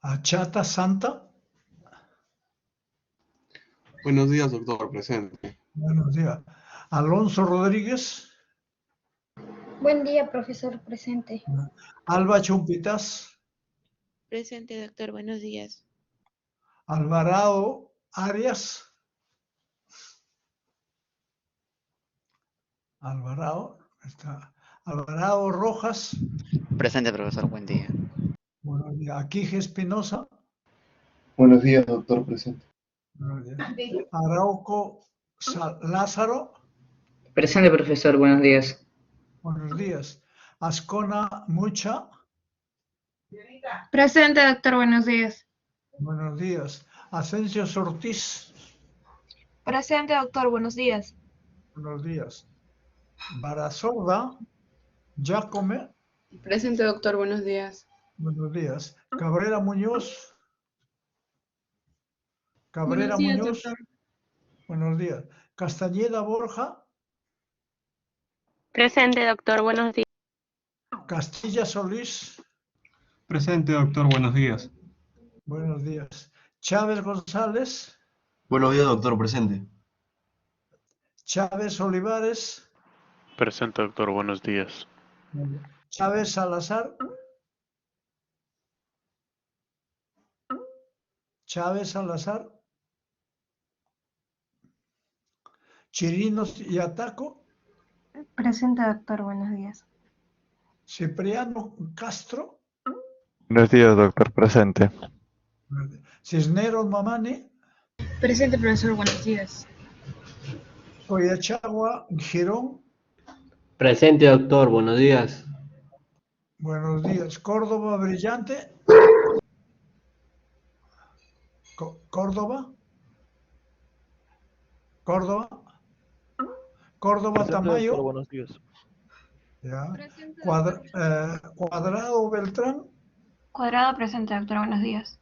Achata Santa. Buenos días, doctor, presente. Buenos días. Alonso Rodríguez. Buen día, profesor, presente. Alba Chumpitas. Presente, doctor, buenos días. Alvarado Arias. Alvarado Rojas. Presente, profesor, buen día. Buenos días. Aquije Espinosa. Buenos días, doctor, presente. Buenos días. Arauco Lázaro. Presente, profesor, buenos días. Buenos días. Ascona Mucha. Presente, doctor, buenos días. Buenos días. Asensio Ortiz. Presente, doctor, buenos días. Buenos días. Barazorda Giacome. Presente, doctor, buenos días. Buenos días. Cabrera Muñoz. Cabrera Buenos días, Muñoz. doctor. Buenos días. Castañeda Borja. Presente, doctor, buenos días. Castilla Solís. Presente, doctor, buenos días. Buenos días. Chávez González. Buenos días, doctor, presente. Chávez Olivares. Presente, doctor, buenos días. Chávez Salazar. Chávez Salazar. Chirinos y Ataco. Presente, doctor, buenos días. Cipriano Castro. Buenos días, doctor, presente. Cisneros Mamani. Presente, profesor, buenos días. Coyachagua Girón. Presente, doctor, buenos días. Buenos días. Córdoba Brillante. Córdoba. Córdoba. Córdoba Presente, Tamayo. doctor, buenos días. Ya. Cuadrado Beltrán. Cuadrado, presente, doctor, buenos días.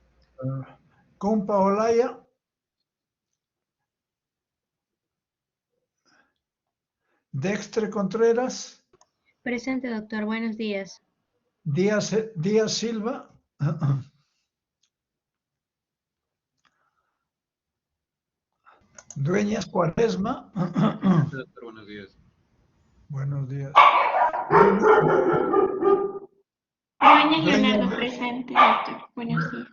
Compa Olaya. Dextre Contreras. Presente, doctor, buenos días. Díaz Silva. Dueñas Cuaresma. Presente, doctor, buenos días. Buenos días. Dueña Leonardo, presente, doctor, buenos días.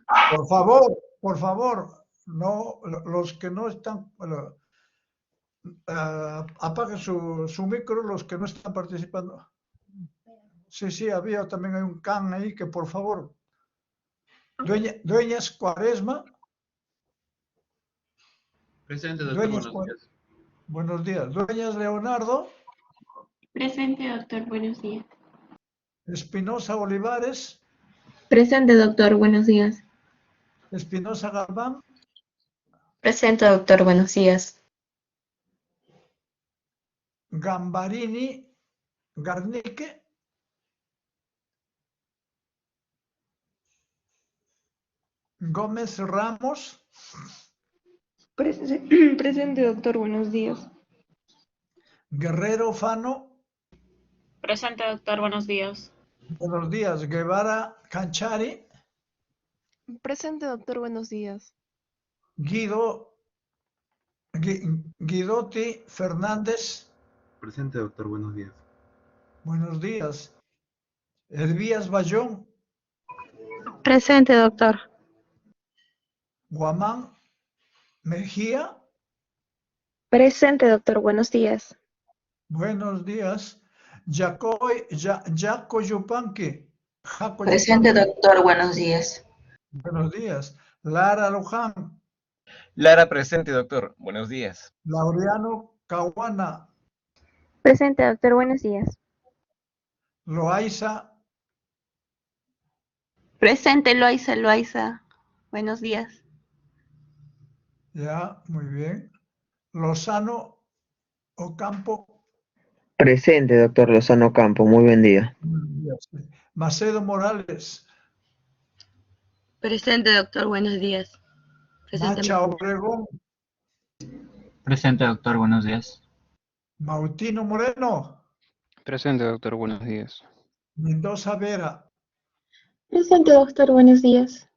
Por favor, no, los que no están, apaguen su micro, los que no están participando. Sí, había también hay un can ahí que por favor. Dueñas Cuaresma. Presente, doctor, buenos días. Buenos días. Dueñas Leonardo. Presente, doctor, buenos días. Espinosa Olivares. Presente, doctor, buenos días. Espinosa Galván. Presente, doctor, buenos días. Gambarini Garnique. Gómez Ramos. Presente, doctor, buenos días. Guerrero Fano. Presente, doctor, buenos días. Buenos días. Guevara Canchari. Presente, doctor, buenos días. Guidotti Fernández. Presente, doctor, buenos días. Buenos días. Hervías Bayón. Presente, doctor. Guamán Mejía. Presente, doctor, buenos días. Buenos días. Jaco Yupanqui. Presente, doctor, buenos días. Buenos días. Lara Luján. Lara, presente, doctor. Buenos días. Laureano Caguana. Presente, doctor, buenos días. Loaiza. Presente, Loaiza. Buenos días. Ya, muy bien. Lozano Ocampo. Presente, doctor Lozano Campo, muy buen día. Macedo Morales. Presente, doctor, buenos días. Macha Obregón. Presente, doctor, buenos días. Mautino Moreno. Presente, doctor, buenos días. Mendoza Vera. Presente, doctor, buenos días.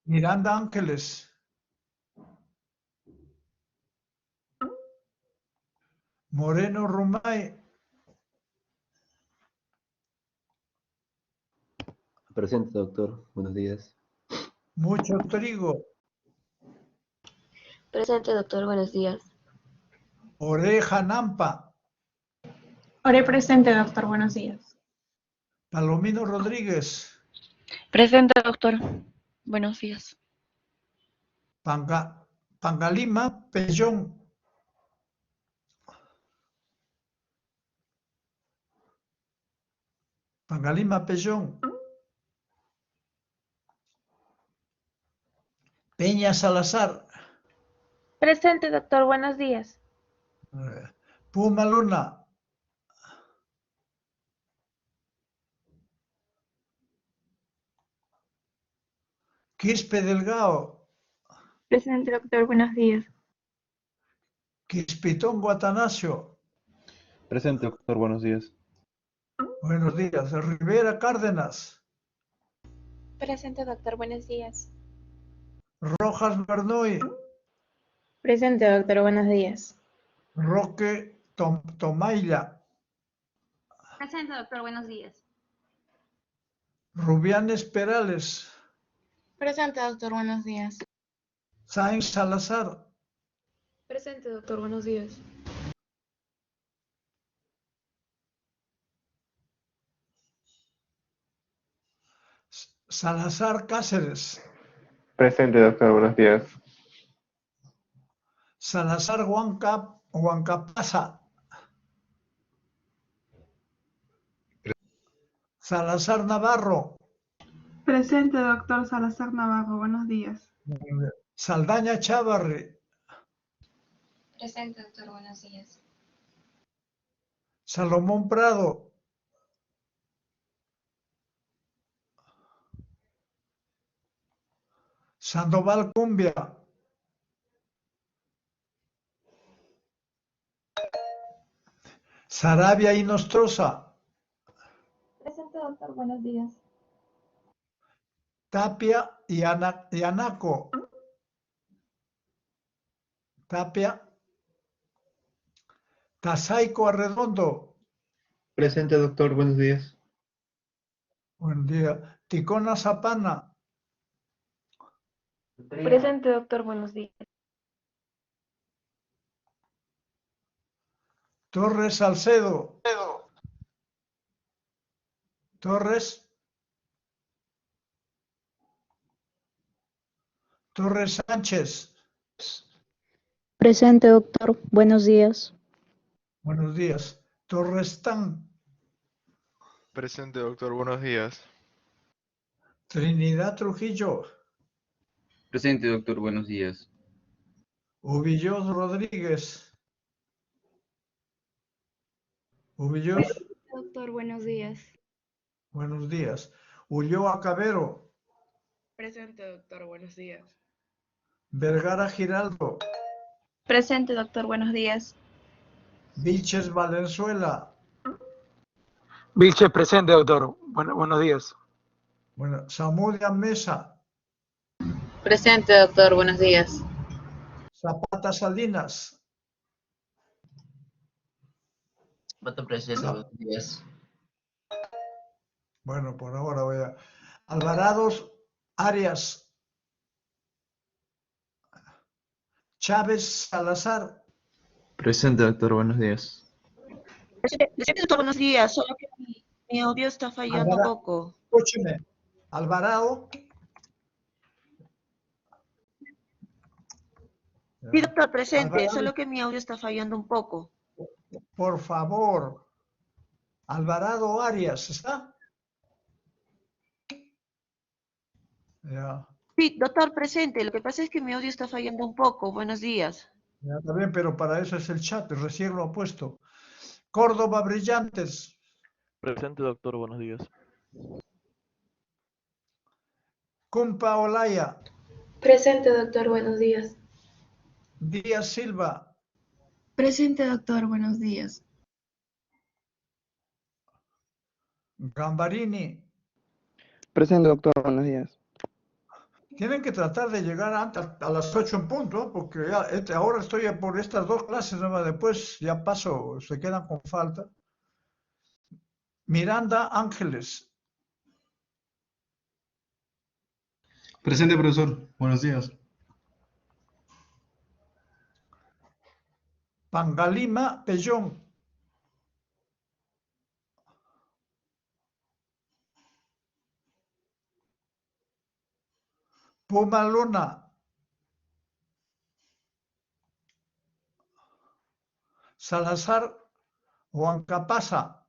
Miranda Ángeles. Moreno Rumay. Presente, doctor. Buenos días. Mucho Trigo. Presente, doctor. Buenos días. Oreja Nampa. Ore presente, doctor. Buenos días. Palomino Rodríguez. Presente, doctor. Buenos días. Pangalima Pellón. Pangalima Pellón. Peña Salazar. Presente, doctor. Buenos días. Puma Luna. Quispe Delgado. Presente, doctor. Buenos días. Quispitongo Atanasio. Presente, doctor. Buenos días. Buenos días. Rivera Cárdenas. Presente, doctor. Buenos días. Rojas Bernoy. Presente, doctor. Buenos días. Roque Tomailla. Presente, doctor. Buenos días. Rubianes Perales. Presente, doctor. Buenos días. Sáenz Salazar. Presente, doctor. Buenos días. Salazar Cáceres. Presente, doctor. Buenos días. Salazar Huancapasa. Salazar Navarro. Presente, doctor Salazar Navarro. Buenos días. Saldaña Chávarri. Presente, doctor. Buenos días. Salomón Prado. Sandoval Cumbia. Sarabia Inostroza. Presente, doctor. Buenos días. Tapia y Anaco. Tapia. Tasaico Arredondo. Presente, doctor. Buenos días. Buen día. Ticona Zapana. Presente, doctor. Buenos días. Torres Salcedo. Torres Sánchez. Presente, doctor. Buenos días. Buenos días. Torres Tan. Presente, doctor. Buenos días. Trinidad Trujillo. Presente, doctor. Buenos días. Ubillos Rodríguez. Ubillos. Doctor, buenos días. Buenos días. Ulloa Cabero. Presente, doctor. Buenos días. Vergara Giraldo. Presente, doctor. Buenos días. Vilches Valenzuela. Vilches presente, doctor. Buenos días. Bueno, Samudia Mesa. Presente, doctor. Buenos días. Zapata Salinas. Voto presente, buenos días. Bueno, por ahora voy a... Alvarados Arias. Chávez Salazar. Presente, doctor. Buenos días. Presente, doctor. Buenos días. Solo que mi audio está fallando un poco. Escúcheme. Alvarado. Sí, doctor, presente. Alvarado. Solo que mi audio está fallando un poco. Por favor. Alvarado Arias, ¿está? Ya. Sí, doctor, presente. Lo que pasa es que mi audio está fallando un poco. Buenos días. Ya está bien, pero para eso es el chat, recién lo ha puesto. Córdoba Brillantes. Presente, doctor. Buenos días. Cumpa Olaya. Presente, doctor. Buenos días. Díaz Silva. Presente, doctor. Buenos días. Gambarini. Presente, doctor. Buenos días. Tienen que tratar de llegar antes, a las 8 en punto, porque ya, ahora estoy por estas dos clases, ¿no? Después ya paso, se quedan con falta. Miranda Ángeles. Presente, profesor. Buenos días. Pangalima Pellón. Puma Luna. Salazar Huancapasa.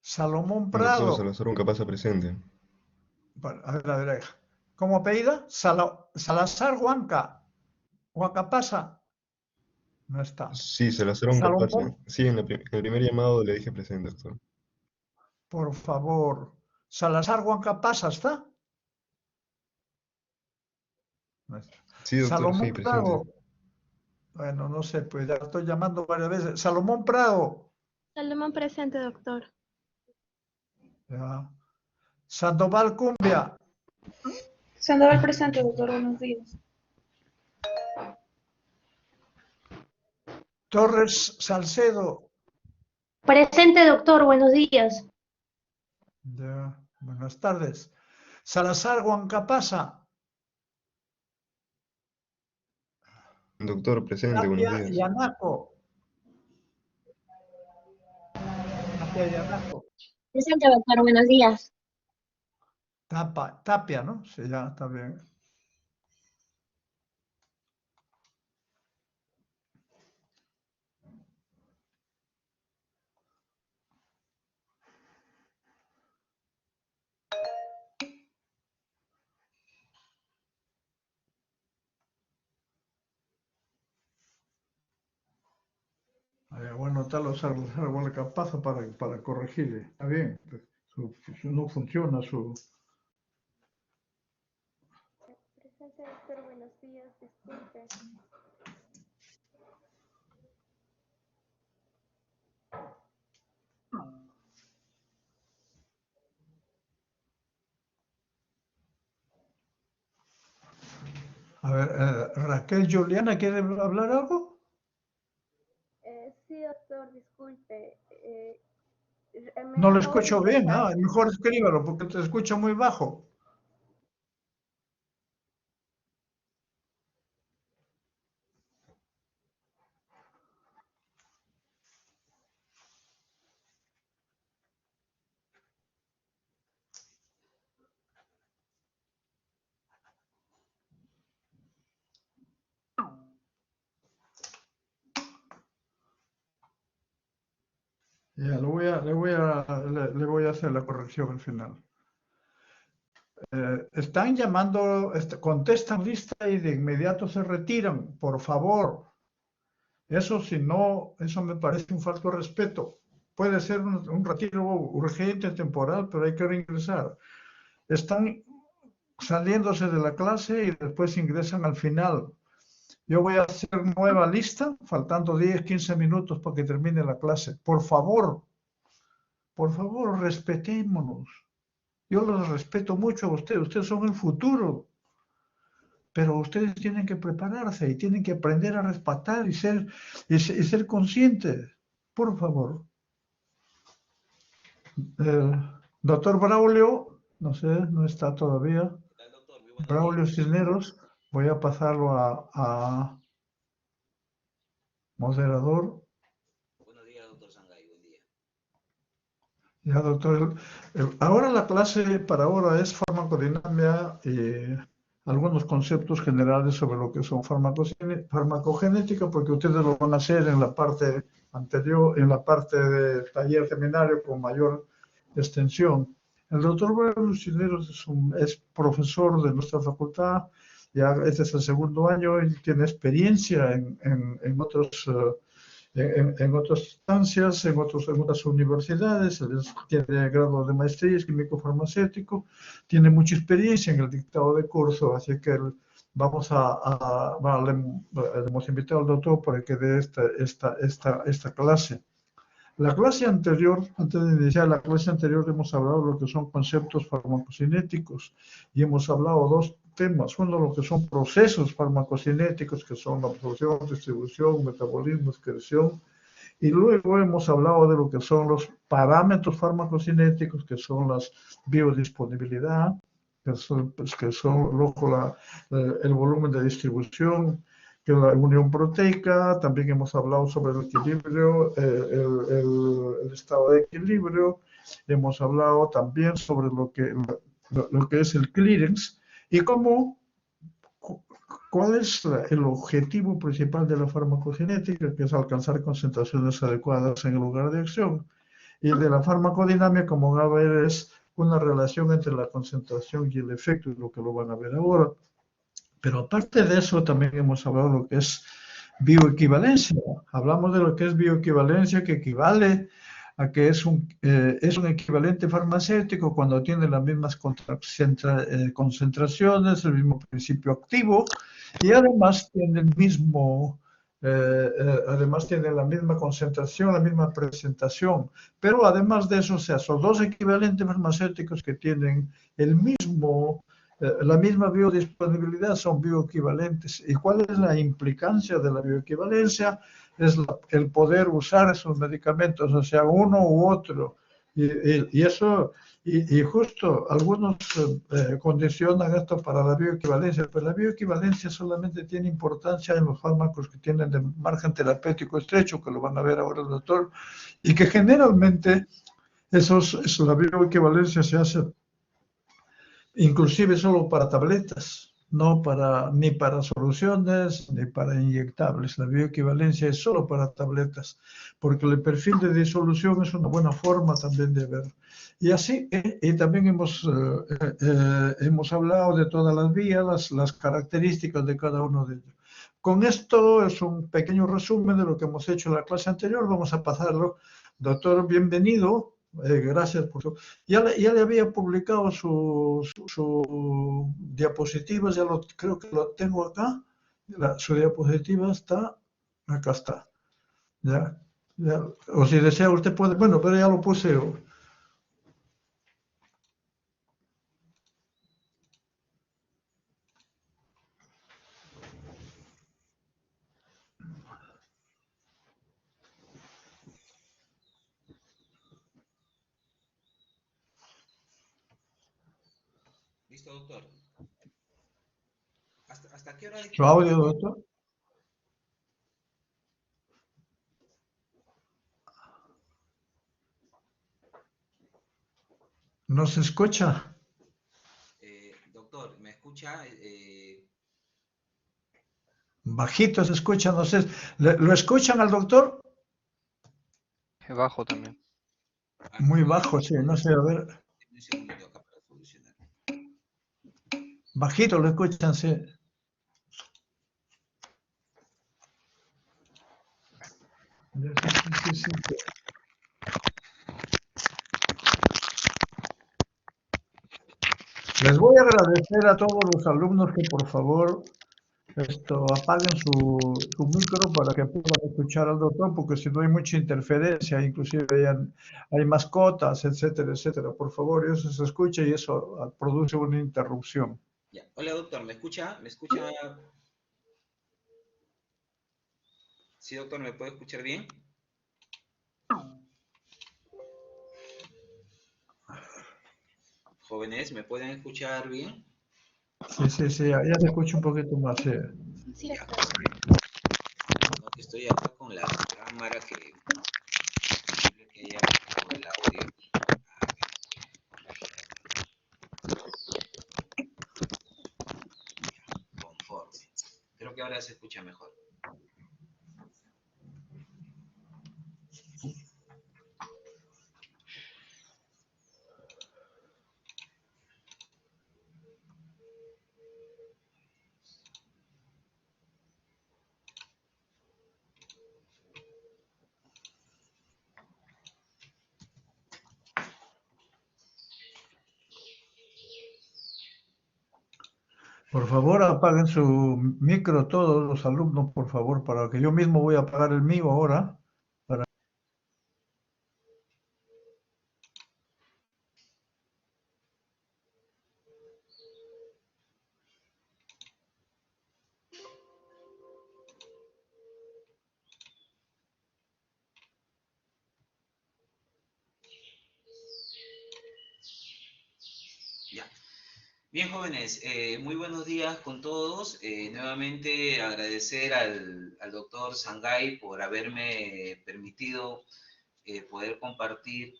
Salomón Prado. Doctor Salazar Huancapasa presente. Bueno, a ver. ¿Cómo apellida? Salazar Huancapasa. No está. Sí, Salazar Huancapasa. Sí, en el primer llamado le dije presente, doctor. Por favor. ¿Salazar Huancapasa está? No está. Sí, doctor, Salomón sí, presente. Prado. Bueno, no sé, pues ya estoy llamando varias veces. Salomón Prado. Salomón presente, doctor. Ya. Sandoval Cumbia. Sandoval presente, doctor. Buenos días. Torres Salcedo. Presente, doctor. Buenos días. Ya. Buenas tardes. Salazar Huancapasa. Doctor, presente, buenos días. Yanaco. Yanaco. Presente, doctor. Buenos días. Tapia, ¿no? Sí, ya está bien. Bueno, tal o Salazar Huancapasa para corregirle. Está bien. No funciona su... Presente, doctor. Buenos días. Disculpe. A ver, Raquel Juliana, ¿quiere hablar algo? Sí, doctor. Disculpe. No lo escucho bien, ¿no? Mejor escríbalo porque te escucho muy bajo. Ya, le voy a hacer la corrección al final. Están llamando, contestan lista y de inmediato se retiran, por favor. Eso si no, eso me parece un falto de respeto. Puede ser un retiro urgente, temporal, pero hay que reingresar. Están saliéndose de la clase y después ingresan al final. Yo voy a hacer nueva lista, faltando 10, 15 minutos para que termine la clase. Por favor, respetémonos. Yo los respeto mucho a ustedes son el futuro. Pero ustedes tienen que prepararse y tienen que aprender a respetar y ser conscientes. Por favor. Doctor Braulio, no sé, no está todavía. Braulio Cisneros, voy a pasarlo a moderador. Buenos días, doctor Sangay, buen día. Ya, doctor. Ahora la clase para ahora es farmacodinamia y algunos conceptos generales sobre lo que son farmacogenética, porque ustedes lo van a hacer en la parte anterior, en la parte de taller seminario con mayor extensión. El doctor Braulio Cisneros es profesor de nuestra facultad, ya este es el segundo año y tiene experiencia en otras instancias, en otras universidades. Él tiene grado de maestría, es químico farmacéutico, tiene mucha experiencia en el dictado de curso, así que le hemos invitado al doctor para que dé esta clase. La clase anterior, antes de iniciar la clase anterior, hemos hablado de lo que son conceptos farmacocinéticos y hemos hablado dos temas. Uno, lo que son procesos farmacocinéticos, que son la absorción, distribución, metabolismo, excreción. Y luego hemos hablado de lo que son los parámetros farmacocinéticos, que son las biodisponibilidad, que son luego el volumen de distribución, que es la unión proteica. También hemos hablado sobre el equilibrio, el estado de equilibrio. Hemos hablado también sobre lo que es el clearance y cuál es el objetivo principal de la farmacocinética, que es alcanzar concentraciones adecuadas en el lugar de acción. Y de la farmacodinámica, como van a ver, es una relación entre la concentración y el efecto, y lo que lo van a ver ahora. Pero aparte de eso, también hemos hablado de lo que es bioequivalencia. Hablamos de lo que es bioequivalencia, que equivale a que es un equivalente farmacéutico cuando tiene las mismas concentraciones, el mismo principio activo, y además tiene la misma concentración, la misma presentación. Pero además de eso, o sea, son dos equivalentes farmacéuticos que tienen la misma biodisponibilidad, son bioequivalentes. ¿Y cuál es la implicancia de la bioequivalencia? Es el poder usar esos medicamentos, o sea, uno u otro. Y justo algunos condicionan esto para la bioequivalencia, pero la bioequivalencia solamente tiene importancia en los fármacos que tienen de margen terapéutico estrecho, que lo van a ver ahora el doctor, y que generalmente la bioequivalencia se hace inclusive solo para tabletas, ni para soluciones, ni para inyectables. La bioequivalencia es solo para tabletas, porque el perfil de disolución es una buena forma también de ver. Y así, y también hemos hablado de todas las vías, las características de cada uno de ellos. Con esto es un pequeño resumen de lo que hemos hecho en la clase anterior. Vamos a pasarlo. Doctor, bienvenido. Gracias por su... Ya le había publicado su diapositivas, creo que lo tengo acá. Su diapositiva está, acá está. Ya, o si desea usted puede, bueno, pero ya lo puse. Listo, doctor. ¿Hasta qué hora? ¿Su audio, doctor? ¿No se escucha? Doctor, ¿me escucha? Bajito se escucha, no sé. ¿Lo escuchan al doctor? Bajo también. Muy bajo, sí, no sé, a ver. Un segundito acá para solucionar. Bajito lo escuchan, sí. Sí. Les voy a agradecer a todos los alumnos que por favor apaguen su micro para que puedan escuchar al doctor, porque si no hay mucha interferencia, inclusive hay mascotas, etcétera, etcétera. Por favor, eso se escucha y eso produce una interrupción. Ya. Hola, doctor, ¿me escucha? ¿Me escucha? Sí, doctor, ¿me puede escuchar bien? Jóvenes, ¿me pueden escuchar bien? Sí, ya se escucha un poquito más. Sí. Sí, estoy acá con la cámara que haya con el audio. Conforme. Creo que ahora se escucha mejor. Por favor, apaguen su micro todos los alumnos, por favor, para que yo mismo voy a apagar el mío ahora. Ya. Bien, jóvenes, muy buenos días con todos. Nuevamente agradecer al doctor Sangay por haberme permitido poder compartir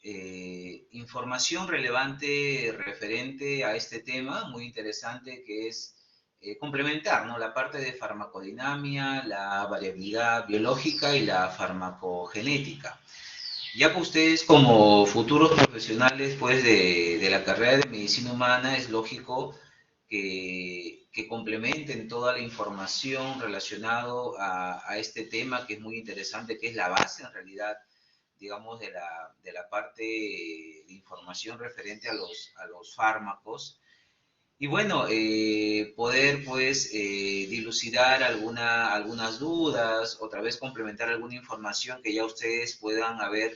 información relevante referente a este tema, muy interesante, que es complementar, ¿no?, la parte de farmacodinamia, la variabilidad biológica y la farmacogenética. Ya que ustedes como futuros profesionales pues, de la carrera de medicina humana, es lógico que complementen toda la información relacionada a este tema, que es muy interesante, que es la base en realidad, digamos, de la parte de información referente a los fármacos. Y bueno, poder pues dilucidar algunas dudas, otra vez complementar alguna información que ya ustedes puedan haber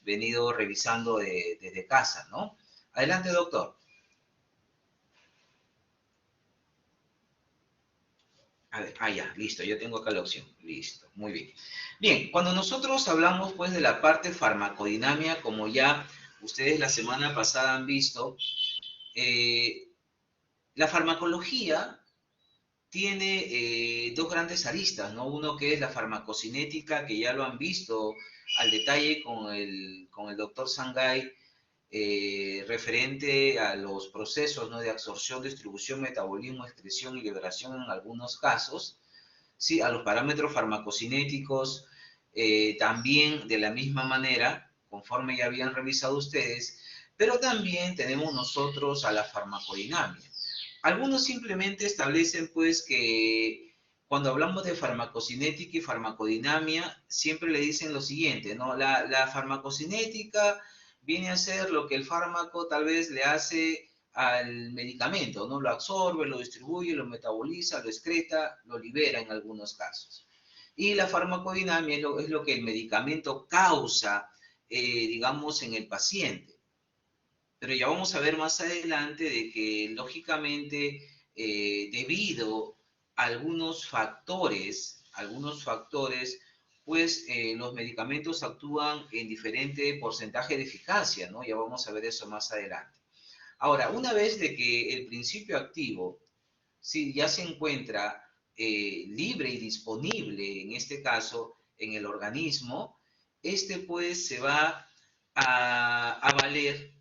venido revisando desde casa, ¿no? Adelante, doctor. A ver, ya, listo, yo tengo acá la opción. Listo, muy bien. Bien, cuando nosotros hablamos pues de la parte farmacodinamia, como ya ustedes la semana pasada han visto, la farmacología tiene dos grandes aristas, ¿no? Uno que es la farmacocinética, que ya lo han visto al detalle con el doctor Sangay, referente a los procesos, ¿no?, de absorción, distribución, metabolismo, excreción y liberación en algunos casos, ¿sí?, a los parámetros farmacocinéticos, también de la misma manera, conforme ya habían revisado ustedes, pero también tenemos nosotros a la farmacodinamia. Algunos simplemente establecen pues que cuando hablamos de farmacocinética y farmacodinamia, siempre le dicen lo siguiente, ¿no? La farmacocinética viene a ser lo que el fármaco tal vez le hace al medicamento, ¿no? Lo absorbe, lo distribuye, lo metaboliza, lo excreta, lo libera en algunos casos. Y la farmacodinamia es lo que el medicamento causa, digamos, en el paciente. Pero ya vamos a ver más adelante de que, lógicamente, debido a algunos factores, pues los medicamentos actúan en diferente porcentaje de eficacia, ¿no? Ya vamos a ver eso más adelante. Ahora, una vez de que el principio activo, sí, ya se encuentra libre y disponible, en este caso, en el organismo, pues se va a valer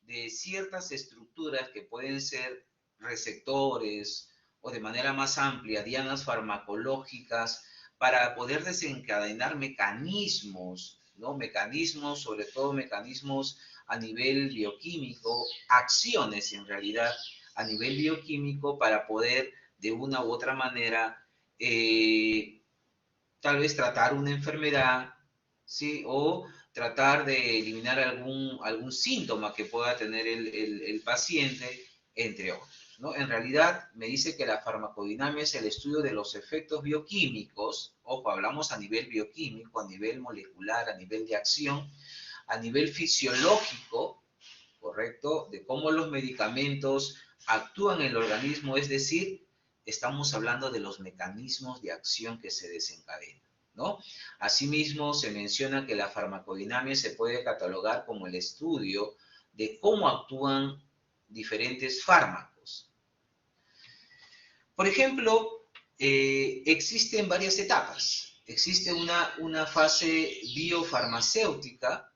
de ciertas estructuras que pueden ser receptores o de manera más amplia, dianas farmacológicas, para poder desencadenar mecanismos, ¿no? Mecanismos, sobre todo mecanismos a nivel bioquímico, acciones en realidad a nivel bioquímico, para poder de una u otra manera tal vez tratar una enfermedad, ¿sí?, o tratar de eliminar algún síntoma que pueda tener el paciente, entre otros, ¿no? En realidad, me dice que la farmacodinamia es el estudio de los efectos bioquímicos. Ojo, hablamos a nivel bioquímico, a nivel molecular, a nivel de acción, a nivel fisiológico, ¿correcto?, de cómo los medicamentos actúan en el organismo, es decir, estamos hablando de los mecanismos de acción que se desencadenan, ¿no? Asimismo, se menciona que la farmacodinamia se puede catalogar como el estudio de cómo actúan diferentes fármacos. Por ejemplo, existen varias etapas. Existe una fase biofarmacéutica,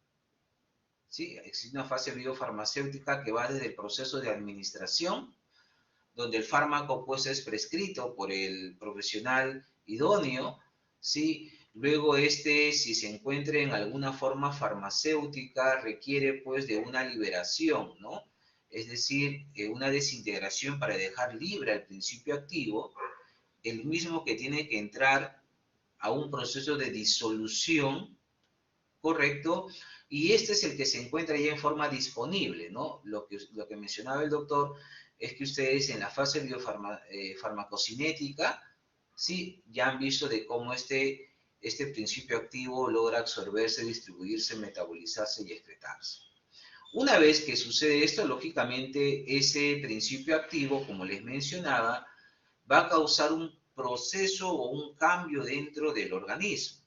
¿sí? Existe una fase biofarmacéutica que va desde el proceso de administración, donde el fármaco pues es prescrito por el profesional idóneo, ¿sí? Luego si se encuentra en alguna forma farmacéutica, requiere pues de una liberación, ¿no? Es decir, una desintegración para dejar libre al principio activo, el mismo que tiene que entrar a un proceso de disolución, ¿correcto? Y este es el que se encuentra ya en forma disponible, ¿no? Lo que mencionaba el doctor es que ustedes en la fase biofarmacocinética, sí, ya han visto de cómo este principio activo logra absorberse, distribuirse, metabolizarse y excretarse. Una vez que sucede esto, lógicamente ese principio activo, como les mencionaba, va a causar un proceso o un cambio dentro del organismo.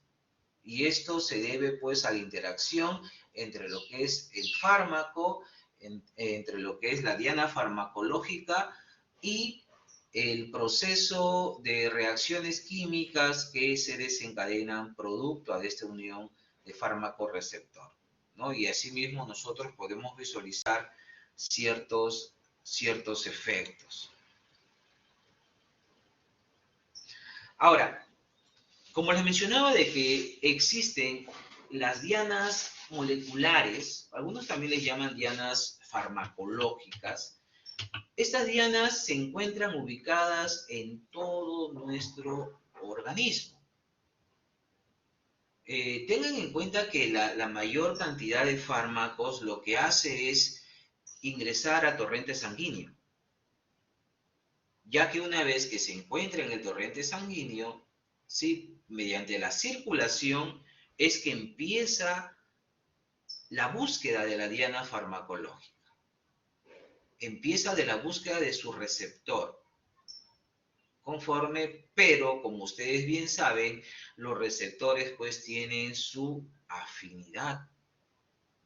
Y esto se debe pues a la interacción entre lo que es el fármaco, entre lo que es la diana farmacológica y el proceso de reacciones químicas que se desencadenan producto de esta unión de fármaco-receptor, ¿no? Y asimismo nosotros podemos visualizar ciertos efectos. Ahora, como les mencionaba de que existen las dianas moleculares, algunos también les llaman dianas farmacológicas. Estas dianas se encuentran ubicadas en todo nuestro organismo. Tengan en cuenta que la mayor cantidad de fármacos lo que hace es ingresar a torrente sanguíneo, ya que una vez que se encuentra en el torrente sanguíneo, ¿sí?, mediante la circulación es que empieza la búsqueda de la diana farmacológica. Empieza de la búsqueda de su receptor. Pero como ustedes bien saben, los receptores pues tienen su afinidad.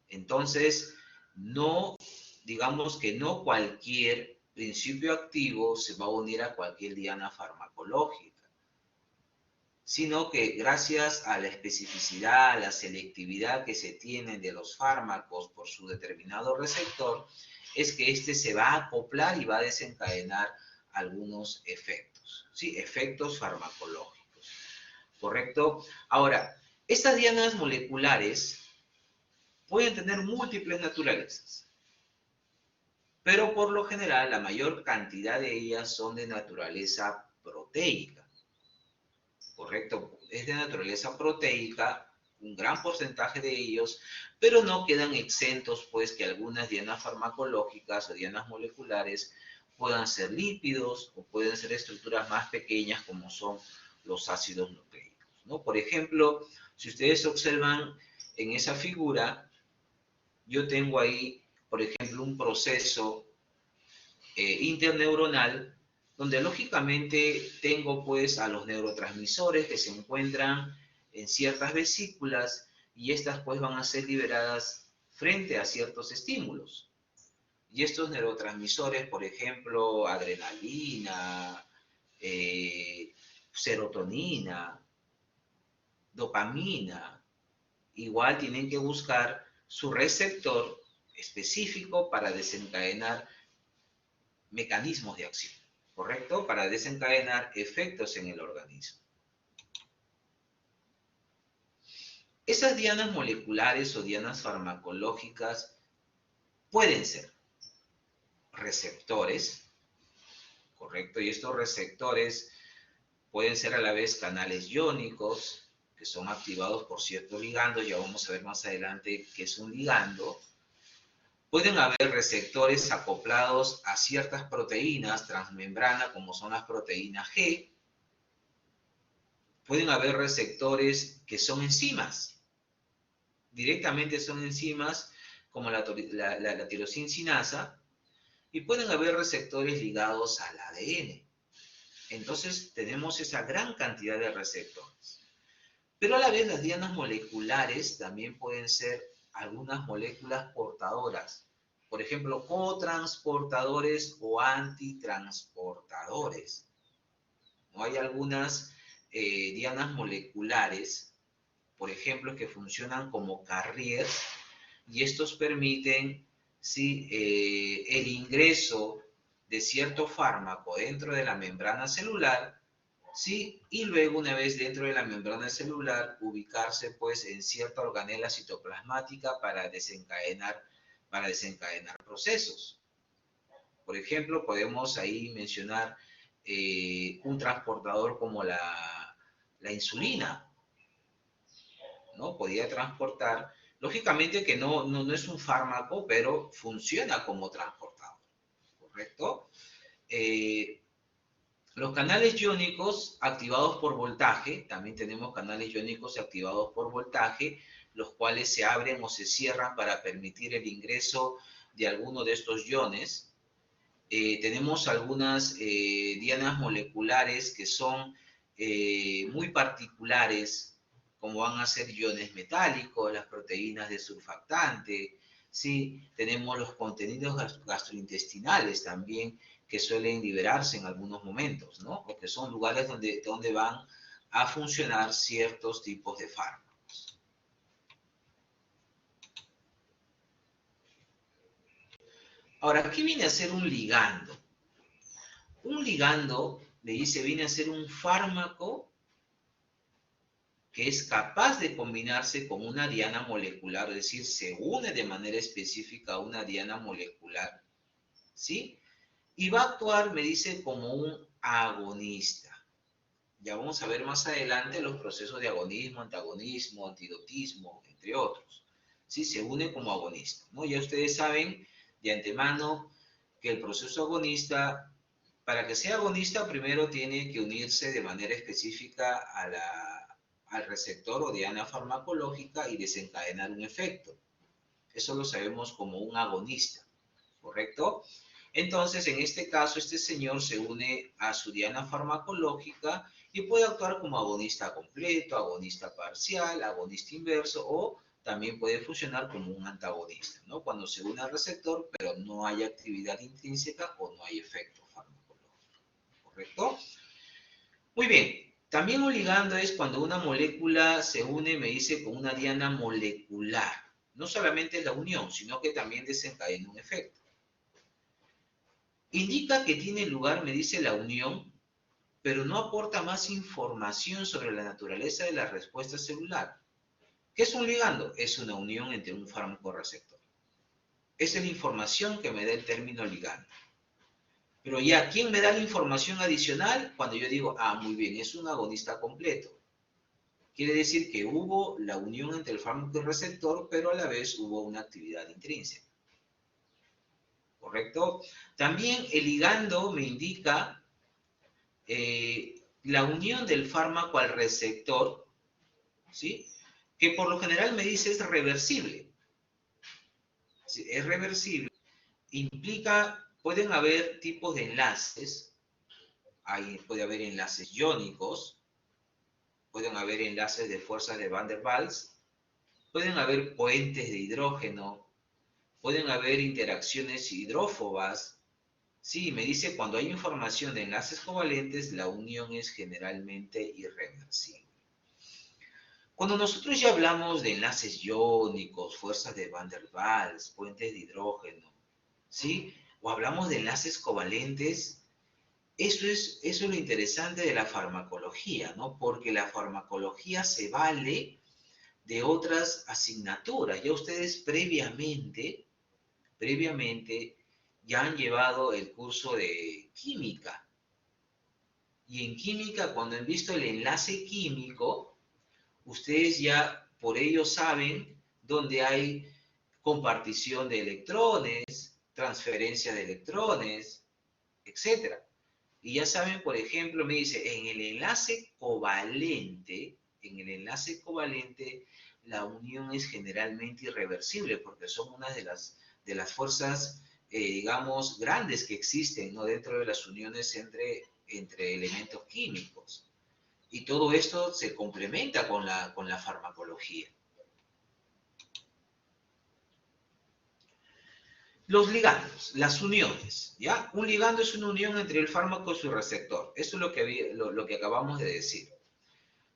Entonces, digamos que no cualquier principio activo se va a unir a cualquier diana farmacológica, sino que gracias a la especificidad, a la selectividad que se tiene de los fármacos por su determinado receptor, es que éste se va a acoplar y va a desencadenar algunos efectos, ¿sí? Efectos farmacológicos, ¿correcto? Ahora, estas dianas moleculares pueden tener múltiples naturalezas, pero por lo general la mayor cantidad de ellas son de naturaleza proteica, ¿correcto? Es de naturaleza proteica, un gran porcentaje de ellos, pero no quedan exentos, pues, que algunas dianas farmacológicas o dianas moleculares puedan ser lípidos o pueden ser estructuras más pequeñas como son los ácidos nucleicos, ¿no? Por ejemplo, si ustedes observan en esa figura, yo tengo ahí, por ejemplo, un proceso interneuronal donde lógicamente tengo pues a los neurotransmisores que se encuentran en ciertas vesículas y estas pues van a ser liberadas frente a ciertos estímulos. Y estos neurotransmisores, por ejemplo, adrenalina, serotonina, dopamina, igual tienen que buscar su receptor específico para desencadenar mecanismos de acción, ¿correcto? Para desencadenar efectos en el organismo. Esas dianas moleculares o dianas farmacológicas pueden ser receptores, ¿correcto? Y estos receptores pueden ser a la vez canales iónicos, que son activados por ciertos ligandos, ya vamos a ver más adelante qué es un ligando. Pueden haber receptores acoplados a ciertas proteínas transmembrana, como son las proteínas G. Pueden haber receptores que son enzimas. Directamente son enzimas, como la tirosincinasa. Y pueden haber receptores ligados al ADN. Entonces, tenemos esa gran cantidad de receptores. Pero a la vez, las dianas moleculares también pueden ser algunas moléculas portadoras. Por ejemplo, cotransportadores o antitransportadores. ¿No? Hay algunas dianas moleculares, por ejemplo, que funcionan como carriers y estos permiten, ¿sí?, el ingreso de cierto fármaco dentro de la membrana celular, ¿sí?, y luego una vez dentro de la membrana celular ubicarse pues en cierta organela citoplasmática para desencadenar procesos. Por ejemplo, podemos ahí mencionar un transportador como la insulina, ¿no? Podría transportar, lógicamente que no es un fármaco, pero funciona como transportador, ¿correcto? Los canales iónicos activados por voltaje, también tenemos canales iónicos activados por voltaje, los cuales se abren o se cierran para permitir el ingreso de alguno de estos iones. Tenemos algunas dianas moleculares que son muy particulares, como van a ser iones metálicos, las proteínas de surfactante, ¿sí? Tenemos los contenidos gastrointestinales también que suelen liberarse en algunos momentos, ¿no? Porque son lugares donde van a funcionar ciertos tipos de fármacos. Ahora, ¿qué viene a ser un ligando? Un ligando, le dice, viene a ser un fármaco que es capaz de combinarse con una diana molecular, es decir, se une de manera específica a una diana molecular, ¿sí? Y va a actuar, me dice, como un agonista. Ya vamos a ver más adelante los procesos de agonismo, antagonismo, antidotismo, entre otros. ¿Sí? Se une como agonista, ¿no? Ya ustedes saben de antemano que el proceso agonista, para que sea agonista, primero tiene que unirse de manera específica al receptor o diana farmacológica y desencadenar un efecto. Eso lo sabemos como un agonista, ¿correcto? Entonces, en este caso, este señor se une a su diana farmacológica y puede actuar como agonista completo, agonista parcial, agonista inverso o también puede funcionar como un antagonista, ¿no? Cuando se une al receptor, pero no hay actividad intrínseca o no hay efecto farmacológico, ¿correcto? Muy bien. También un ligando es cuando una molécula se une, me dice, con una diana molecular. No solamente la unión, sino que también desencadena un efecto. Indica que tiene lugar, me dice, la unión, pero no aporta más información sobre la naturaleza de la respuesta celular. ¿Qué es un ligando? Es una unión entre un fármaco receptor. Esa es la información que me da el término ligando. Pero ya, ¿quién me da la información adicional? Cuando yo digo, ah, muy bien, es un agonista completo. Quiere decir que hubo la unión entre el fármaco y el receptor, pero a la vez hubo una actividad intrínseca. ¿Correcto? También el ligando me indica la unión del fármaco al receptor, ¿sí? Que por lo general me dice es reversible. ¿Sí? Es reversible. Implica, pueden haber tipos de enlaces. Puede haber enlaces iónicos, pueden haber enlaces de fuerzas de Van der Waals, pueden haber puentes de hidrógeno, pueden haber interacciones hidrófobas. Sí, me dice cuando hay información de enlaces covalentes, la unión es generalmente irreversible. Cuando nosotros ya hablamos de enlaces iónicos, fuerzas de Van der Waals, puentes de hidrógeno, ¿sí? O hablamos de enlaces covalentes, eso es lo interesante de la farmacología, ¿no? Porque la farmacología se vale de otras asignaturas. Ya ustedes previamente ya han llevado el curso de química. Y en química, cuando han visto el enlace químico, ustedes ya por ello saben dónde hay compartición de electrones, transferencia de electrones, etc. Y ya saben, por ejemplo, me dice, en el enlace covalente, la unión es generalmente irreversible porque son una de las fuerzas, digamos, grandes que existen, ¿no? Dentro de las uniones entre elementos químicos. Y todo esto se complementa con la farmacología. Los ligandos, las uniones, ¿ya? Un ligando es una unión entre el fármaco y su receptor. Eso es lo que acabamos de decir.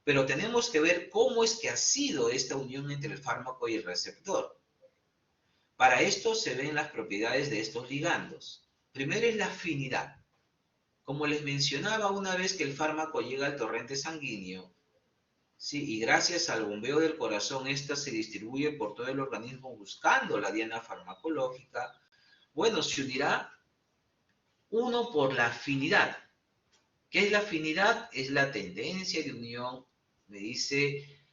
Pero tenemos que ver cómo es que ha sido esta unión entre el fármaco y el receptor. Para esto se ven las propiedades de estos ligandos. Primero es la afinidad. Como les mencionaba, una vez que el fármaco llega al torrente sanguíneo, ¿sí? Y gracias al bombeo del corazón, esta se distribuye por todo el organismo buscando la diana farmacológica. Bueno, se unirá uno por la afinidad. ¿Qué es la afinidad? Es la tendencia de unión, me dice,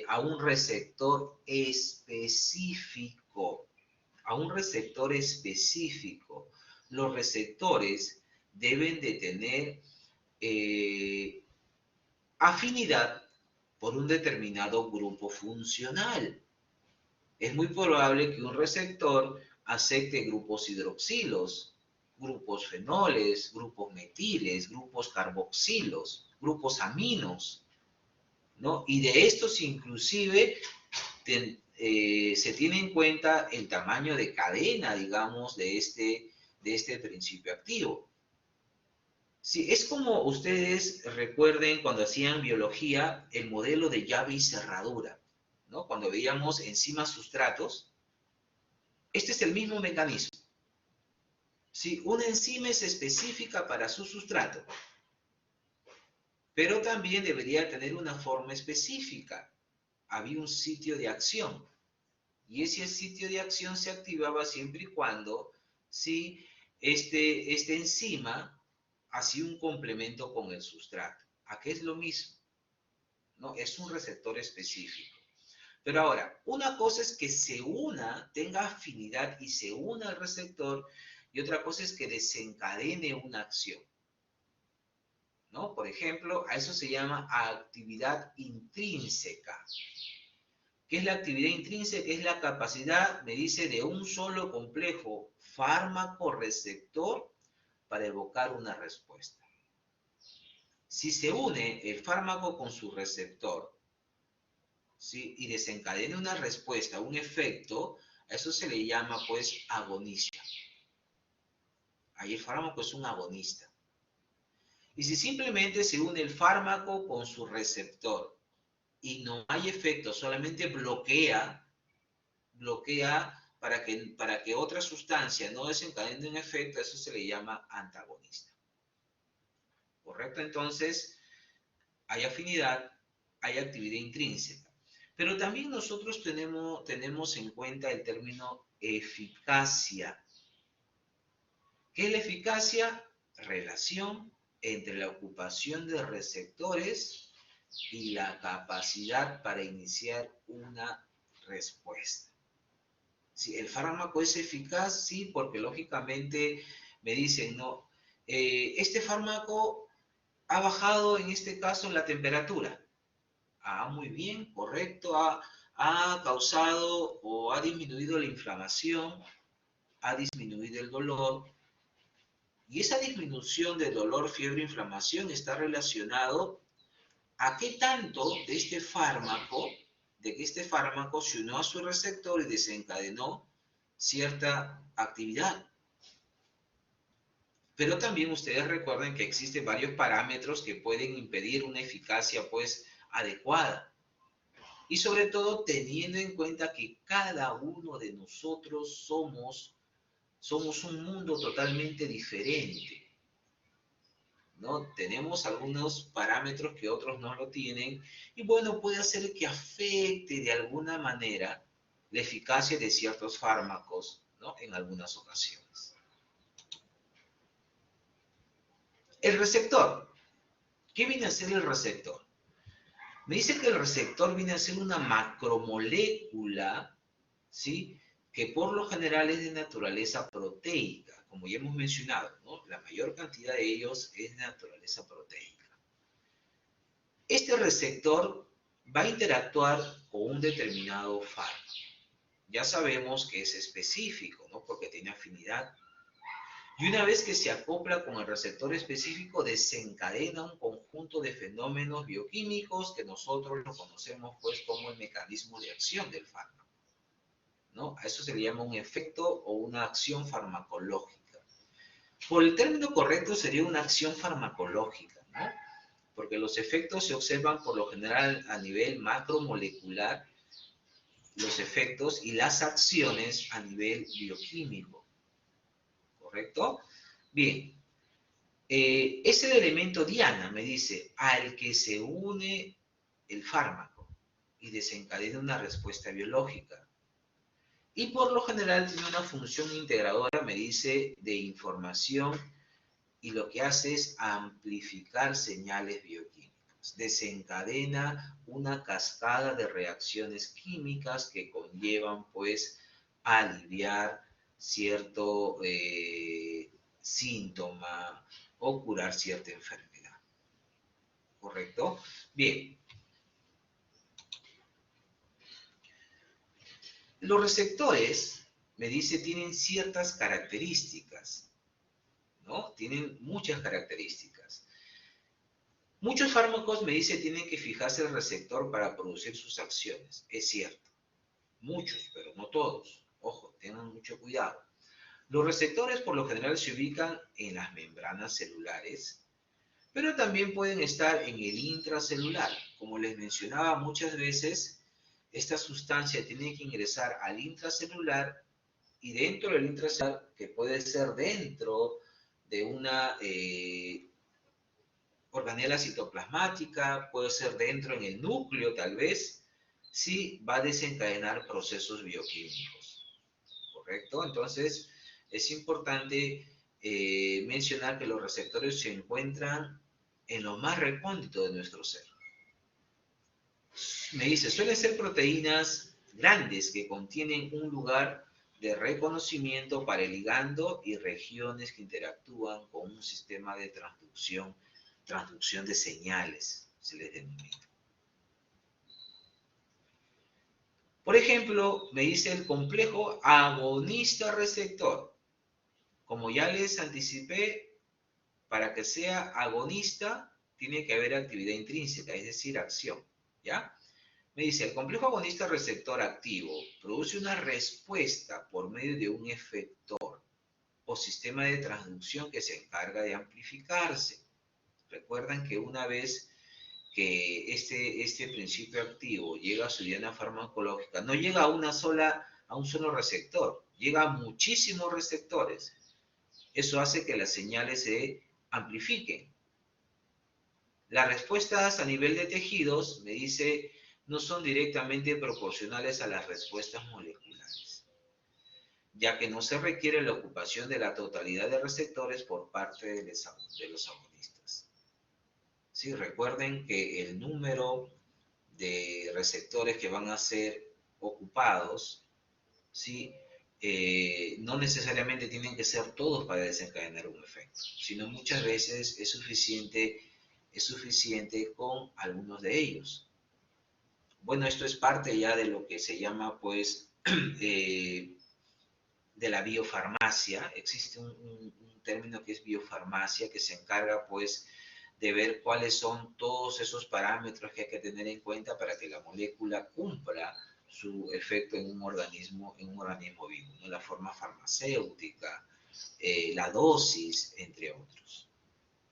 a un receptor específico. A un receptor específico. Los receptores deben de tener afinidad por un determinado grupo funcional. Es muy probable que un receptor acepte grupos hidroxilos, grupos fenoles, grupos metiles, grupos carboxilos, grupos aminos, ¿no? Y de estos inclusive se tiene en cuenta el tamaño de cadena, digamos, de este principio activo. Sí, es como ustedes recuerden cuando hacían biología el modelo de llave y cerradura, ¿no? Cuando veíamos enzimas sustratos, este es el mismo mecanismo. Sí, una enzima es específica para su sustrato, pero también debería tener una forma específica. Había un sitio de acción, y ese sitio de acción se activaba siempre y cuando, ¿sí?, esta enzima hacía un complemento con el sustrato. Aquí es lo mismo, ¿no? Es un receptor específico. Pero ahora, una cosa es que se una, tenga afinidad y se una al receptor, y otra cosa es que desencadene una acción, ¿no? Por ejemplo, a eso se llama actividad intrínseca. ¿Qué es la actividad intrínseca? Es la capacidad, me dice, de un solo complejo fármaco-receptor para evocar una respuesta. Si se une el fármaco con su receptor, ¿sí?, y desencadena una respuesta, un efecto, a eso se le llama, pues, agonista. Ahí el fármaco es un agonista. Y si simplemente se une el fármaco con su receptor y no hay efecto, solamente bloquea para que otra sustancia no desencadene un efecto, eso se le llama antagonista. ¿Correcto? Entonces, hay afinidad, hay actividad intrínseca. Pero también nosotros tenemos en cuenta el término eficacia. ¿Qué es la eficacia? Relación entre la ocupación de receptores y la capacidad para iniciar una respuesta. Si el fármaco es eficaz, sí, porque lógicamente me dicen, no, este fármaco ha bajado en este caso la temperatura. Ah, muy bien, correcto, ha causado o ha disminuido la inflamación, ha disminuido el dolor. Y esa disminución de dolor, fiebre, inflamación está relacionado a qué tanto de este fármaco se unió a su receptor y desencadenó cierta actividad. Pero también ustedes recuerden que existen varios parámetros que pueden impedir una eficacia, pues, adecuada. Y sobre todo teniendo en cuenta que cada uno de nosotros somos un mundo totalmente diferente, ¿no? Tenemos algunos parámetros que otros no lo tienen y bueno, puede hacer que afecte de alguna manera la eficacia de ciertos fármacos, ¿no?, en algunas ocasiones. El receptor. ¿Qué viene a ser el receptor? Me dice que el receptor viene a ser una macromolécula, ¿sí?, que por lo general es de naturaleza proteica, como ya hemos mencionado, ¿no? La mayor cantidad de ellos es de naturaleza proteica. Este receptor va a interactuar con un determinado fármaco. Ya sabemos que es específico, ¿no?, porque tiene afinidad. Y una vez que se acopla con el receptor específico, desencadena un conjunto de fenómenos bioquímicos que nosotros lo conocemos, pues, como el mecanismo de acción del fármaco, ¿no? A eso se le llama un efecto o una acción farmacológica. Por el término correcto sería una acción farmacológica, ¿no? Porque los efectos se observan por lo general a nivel macromolecular, los efectos y las acciones a nivel bioquímico. ¿Correcto? Bien. Es el elemento diana, me dice, al que se une el fármaco y desencadena una respuesta biológica. Y por lo general tiene una función integradora, me dice, de información y lo que hace es amplificar señales bioquímicas. Desencadena una cascada de reacciones químicas que conllevan, pues, a aliviar cierto síntoma o curar cierta enfermedad. ¿Correcto? Bien. Los receptores, me dice, tienen ciertas características, ¿no? Tienen muchas características. Muchos fármacos, me dice, tienen que fijarse el receptor para producir sus acciones. Es cierto. muchos, pero no todos. Ojo, tengan mucho cuidado. Los receptores por lo general se ubican en las membranas celulares, pero también pueden estar en el intracelular. Como les mencionaba muchas veces, esta sustancia tiene que ingresar al intracelular y dentro del intracelular, que puede ser dentro de una organela citoplasmática, puede ser dentro en el núcleo tal vez, sí va a desencadenar procesos bioquímicos. ¿Correcto? Entonces, es importante mencionar que los receptores se encuentran en lo más recóndito de nuestro ser. Me dice, suelen ser proteínas grandes que contienen un lugar de reconocimiento para el ligando y regiones que interactúan con un sistema de transducción de señales, se les denomina. Por ejemplo, me dice el complejo agonista-receptor. Como ya les anticipé, para que sea agonista tiene que haber actividad intrínseca, es decir, acción, ¿ya? Me dice, el complejo agonista-receptor activo produce una respuesta por medio de un efector o sistema de transducción que se encarga de amplificarse. Recuerdan que una vez que este principio activo llega a su diana farmacológica, no llega a un solo receptor, llega a muchísimos receptores. Eso hace que las señales se amplifiquen. Las respuestas a nivel de tejidos, me dice, no son directamente proporcionales a las respuestas moleculares, ya que no se requiere la ocupación de la totalidad de receptores por parte de los agonistas. Sí, recuerden que el número de receptores que van a ser ocupados, ¿sí? No necesariamente tienen que ser todos para desencadenar un efecto, sino muchas veces es suficiente con algunos de ellos. Bueno, esto es parte ya de lo que se llama, pues, de la biofarmacia. Existe un término que es biofarmacia, que se encarga, pues, de ver cuáles son todos esos parámetros que hay que tener en cuenta para que la molécula cumpla su efecto en un organismo vivo, ¿no? La forma farmacéutica, la dosis, entre otros.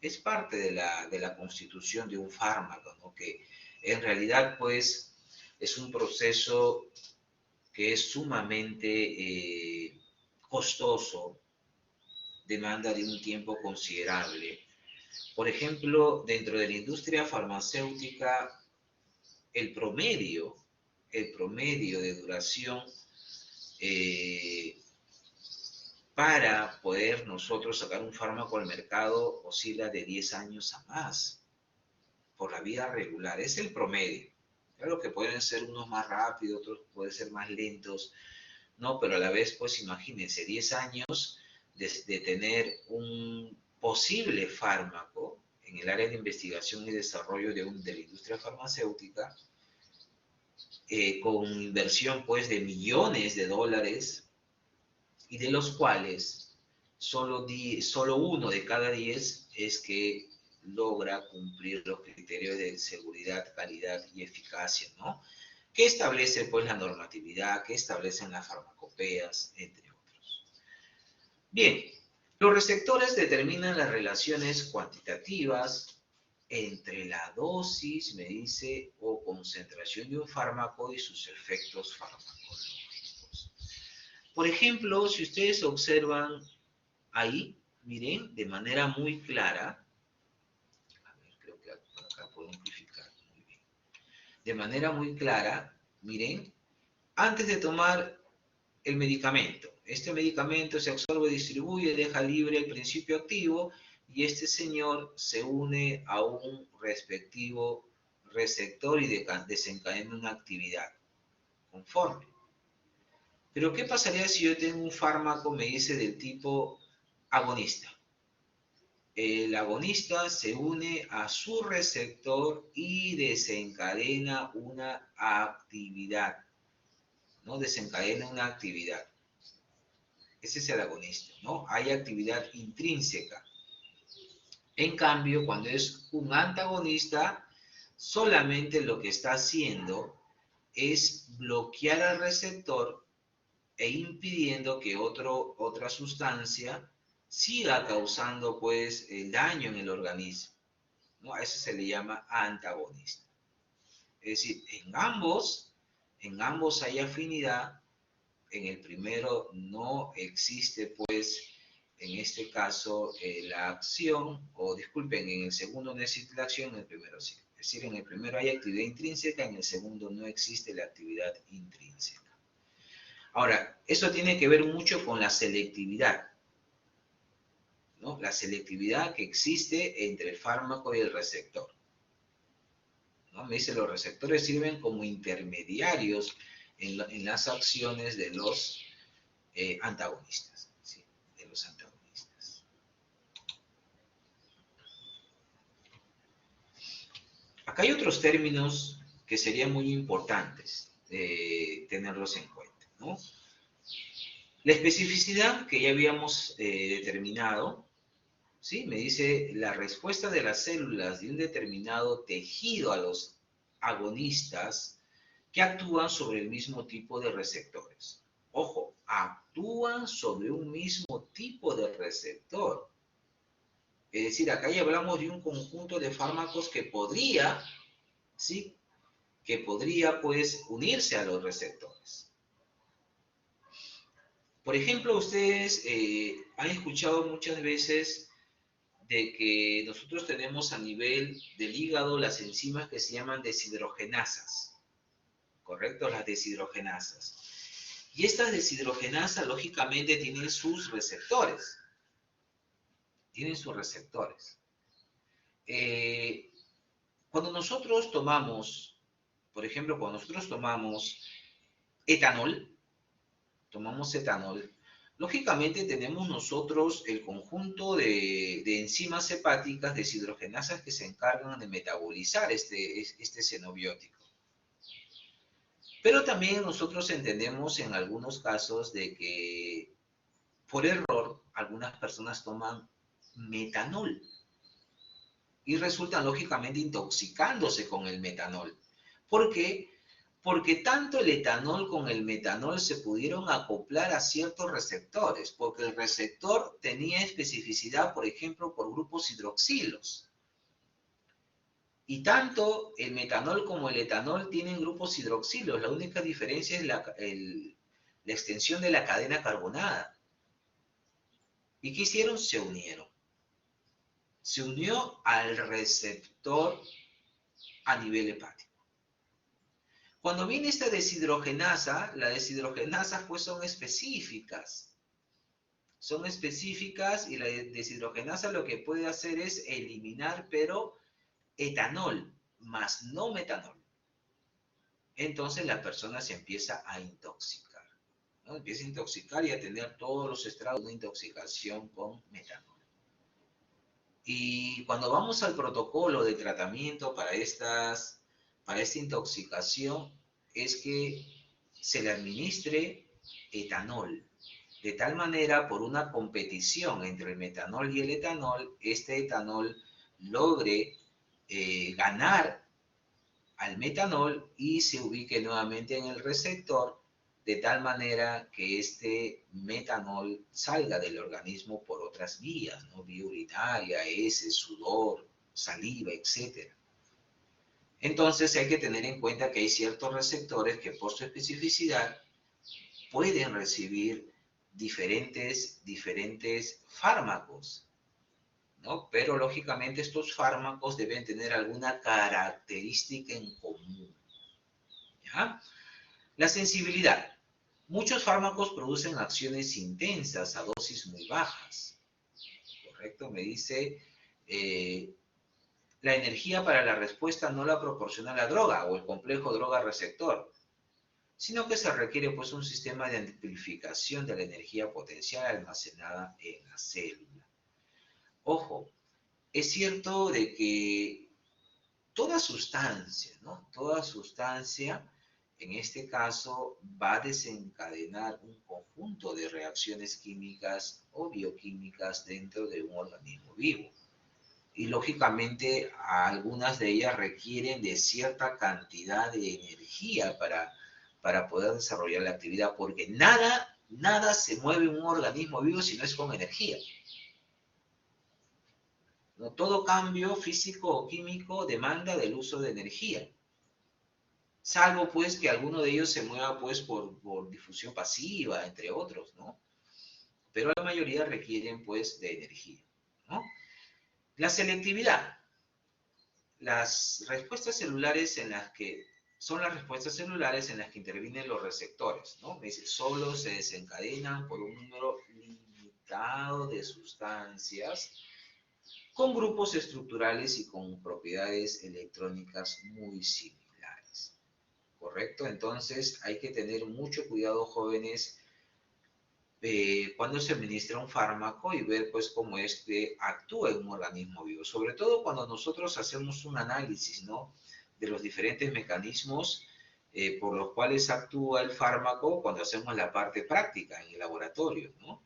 Es parte de la constitución de un fármaco, ¿no? Que en realidad, pues, es un proceso que es sumamente costoso, demanda de un tiempo considerable. Por ejemplo, dentro de la industria farmacéutica, el promedio de duración para poder nosotros sacar un fármaco al mercado oscila de 10 años a más por la vía regular. Es el promedio. Claro que pueden ser unos más rápidos, otros pueden ser más lentos, ¿no? Pero a la vez, pues imagínense, 10 años de tener un posible fármaco en el área de investigación y desarrollo de la industria farmacéutica, con inversión, pues, de millones de dólares, y de los cuales solo 1 de cada 10 es que logra cumplir los criterios de seguridad, calidad y eficacia, ¿no? Que establece, pues, la normatividad, que establecen las farmacopeas, entre otros. Bien, los receptores determinan las relaciones cuantitativas entre la dosis, me dice, o concentración de un fármaco y sus efectos farmacológicos. Por ejemplo, si ustedes observan ahí, miren, de manera muy clara, creo que acá puedo amplificar muy bien. De manera muy clara, miren, antes de tomar el medicamento, este medicamento se absorbe, distribuye, deja libre el principio activo y este señor se une a un respectivo receptor y desencadena una actividad conforme. Pero ¿qué pasaría si yo tengo un fármaco, me dice, del tipo agonista? El agonista se une a su receptor y desencadena una actividad, ¿no? Desencadena una actividad. Ese es el agonista, ¿no? Hay actividad intrínseca. En cambio, cuando es un antagonista, solamente lo que está haciendo es bloquear al receptor e impidiendo que otra sustancia siga causando pues el daño en el organismo, ¿no? A eso se le llama antagonista. Es decir, en ambos hay afinidad. En el primero no existe pues en este caso la acción, o disculpen, en el segundo no existe la acción, en el primero sí. Es decir, en el primero hay actividad intrínseca, en el segundo no existe la actividad intrínseca. Ahora, eso tiene que ver mucho con la selectividad, ¿no? La selectividad que existe entre el fármaco y el receptor, ¿no? Me dice, los receptores sirven como intermediarios en las acciones de los antagonistas, ¿sí? De los antagonistas. Acá hay otros términos que serían muy importantes tenerlos en cuenta, ¿no? La especificidad que ya habíamos determinado, ¿sí? Me dice la respuesta de las células de un determinado tejido a los agonistas que actúan sobre el mismo tipo de receptores. Ojo, actúan sobre un mismo tipo de receptor. Es decir, acá ya hablamos de un conjunto de fármacos que podría, ¿sí? Que podría, pues, unirse a los receptores. Por ejemplo, ustedes han escuchado muchas veces de que nosotros tenemos a nivel del hígado las enzimas que se llaman deshidrogenasas, ¿correcto? Las deshidrogenasas. Y estas deshidrogenasas, lógicamente, tienen sus receptores. Tienen sus receptores. Cuando nosotros tomamos, por ejemplo, cuando nosotros tomamos etanol, lógicamente tenemos nosotros el conjunto de enzimas hepáticas deshidrogenasas que se encargan de metabolizar este xenobiótico. Pero también nosotros entendemos en algunos casos de que por error algunas personas toman metanol y resultan lógicamente intoxicándose con el metanol. ¿Por qué? Porque tanto el etanol con el metanol se pudieron acoplar a ciertos receptores, porque el receptor tenía especificidad, por ejemplo, por grupos hidroxilos. Y tanto el metanol como el etanol tienen grupos hidroxilos. La única diferencia es la extensión de la cadena carbonada. ¿Y qué hicieron? Se unieron. Se unió al receptor a nivel hepático. Cuando viene esta deshidrogenasa, las deshidrogenasas pues son específicas. Son específicas y la deshidrogenasa lo que puede hacer es eliminar, pero etanol, más no metanol. Entonces la persona se empieza a intoxicar, ¿no? Empieza a intoxicar y a tener todos los estragos de una intoxicación con metanol. Y cuando vamos al protocolo de tratamiento para esta intoxicación, es que se le administre etanol. De tal manera, por una competición entre el metanol y el etanol, este etanol logre ganar al metanol y se ubique nuevamente en el receptor, de tal manera que este metanol salga del organismo por otras vías, ¿no? Vía urinaria, heces, sudor, saliva, etc. Entonces hay que tener en cuenta que hay ciertos receptores que por su especificidad pueden recibir diferentes fármacos, ¿no? Pero lógicamente estos fármacos deben tener alguna característica en común, ¿ya? La sensibilidad. Muchos fármacos producen acciones intensas a dosis muy bajas, ¿correcto? Me dice, la energía para la respuesta no la proporciona la droga o el complejo droga-receptor, sino que se requiere pues un sistema de amplificación de la energía potencial almacenada en la célula. Ojo, es cierto de que toda sustancia, ¿no? Toda sustancia, en este caso, va a desencadenar un conjunto de reacciones químicas o bioquímicas dentro de un organismo vivo. Y lógicamente algunas de ellas requieren de cierta cantidad de energía para poder desarrollar la actividad, porque nada se mueve en un organismo vivo si no es con energía. ¿No? Todo cambio físico o químico demanda del uso de energía. Salvo pues que alguno de ellos se mueva pues por difusión pasiva, entre otros, ¿no? Pero la mayoría requieren pues de energía, ¿no? La selectividad. Las respuestas celulares son las respuestas celulares en las que intervienen los receptores, ¿no? Me dice, solo se desencadenan por un número limitado de sustancias con grupos estructurales y con propiedades electrónicas muy similares. ¿Correcto? Entonces hay que tener mucho cuidado, jóvenes, cuando se administra un fármaco y ver pues cómo este actúa en un organismo vivo. Sobre todo cuando nosotros hacemos un análisis, ¿no?, de los diferentes mecanismos por los cuales actúa el fármaco cuando hacemos la parte práctica en el laboratorio, ¿no?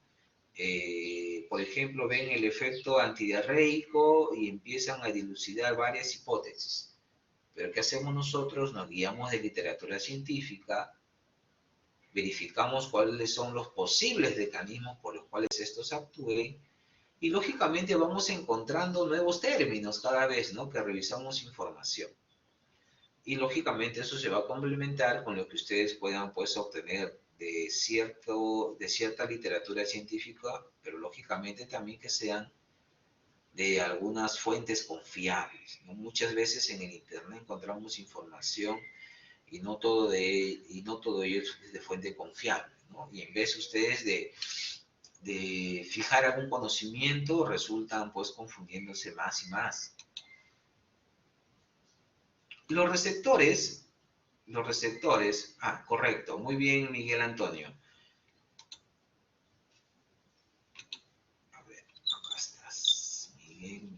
Por ejemplo, ven el efecto antidiarreico y empiezan a dilucidar varias hipótesis. Pero ¿qué hacemos nosotros? Nos guiamos de literatura científica, verificamos cuáles son los posibles mecanismos por los cuales estos actúen y lógicamente vamos encontrando nuevos términos cada vez, ¿no?, que revisamos información. Y lógicamente eso se va a complementar con lo que ustedes puedan pues obtener de cierta literatura científica, pero lógicamente también que sean de algunas fuentes confiables, ¿no? Muchas veces en el internet encontramos información y no todo ello es de fuente confiable, ¿no? Y en vez ustedes de fijar algún conocimiento, resultan pues confundiéndose más y más. Los receptores, correcto, muy bien, Miguel Antonio. A ver, acá estás, Miguel.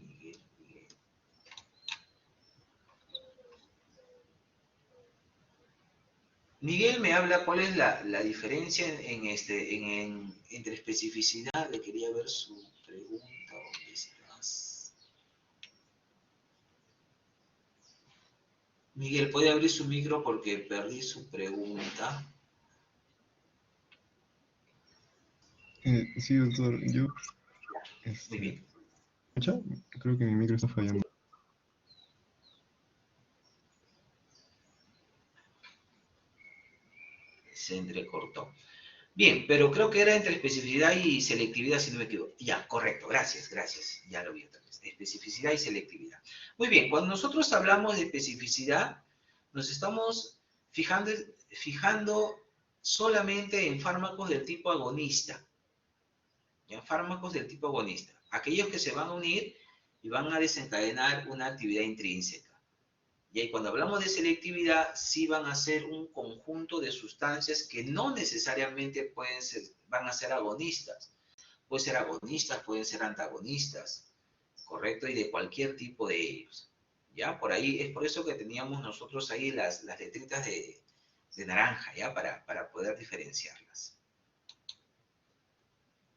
Miguel me habla cuál es la diferencia entre especificidad. Le quería ver su pregunta. ¿Dónde estás? Miguel, ¿puede abrir su micro porque perdí su pregunta? Sí, doctor. Yo... Muy bien. ¿Escucha? Creo que mi micro está fallando. Se entrecortó. Bien, pero creo que era entre especificidad y selectividad, si no me equivoco. Ya, correcto, gracias. Ya lo vi otra vez. Especificidad y selectividad. Muy bien, cuando nosotros hablamos de especificidad, nos estamos fijando solamente en fármacos del tipo agonista. ¿Ya? Fármacos del tipo agonista. Aquellos que se van a unir y van a desencadenar una actividad intrínseca. Y ahí cuando hablamos de selectividad, sí van a ser un conjunto de sustancias que no necesariamente van a ser agonistas. Pueden ser agonistas, pueden ser antagonistas, ¿correcto? Y de cualquier tipo de ellos. ¿Ya? Por ahí, es por eso que teníamos nosotros ahí las letritas de naranja, ¿ya? Para poder diferenciarlas.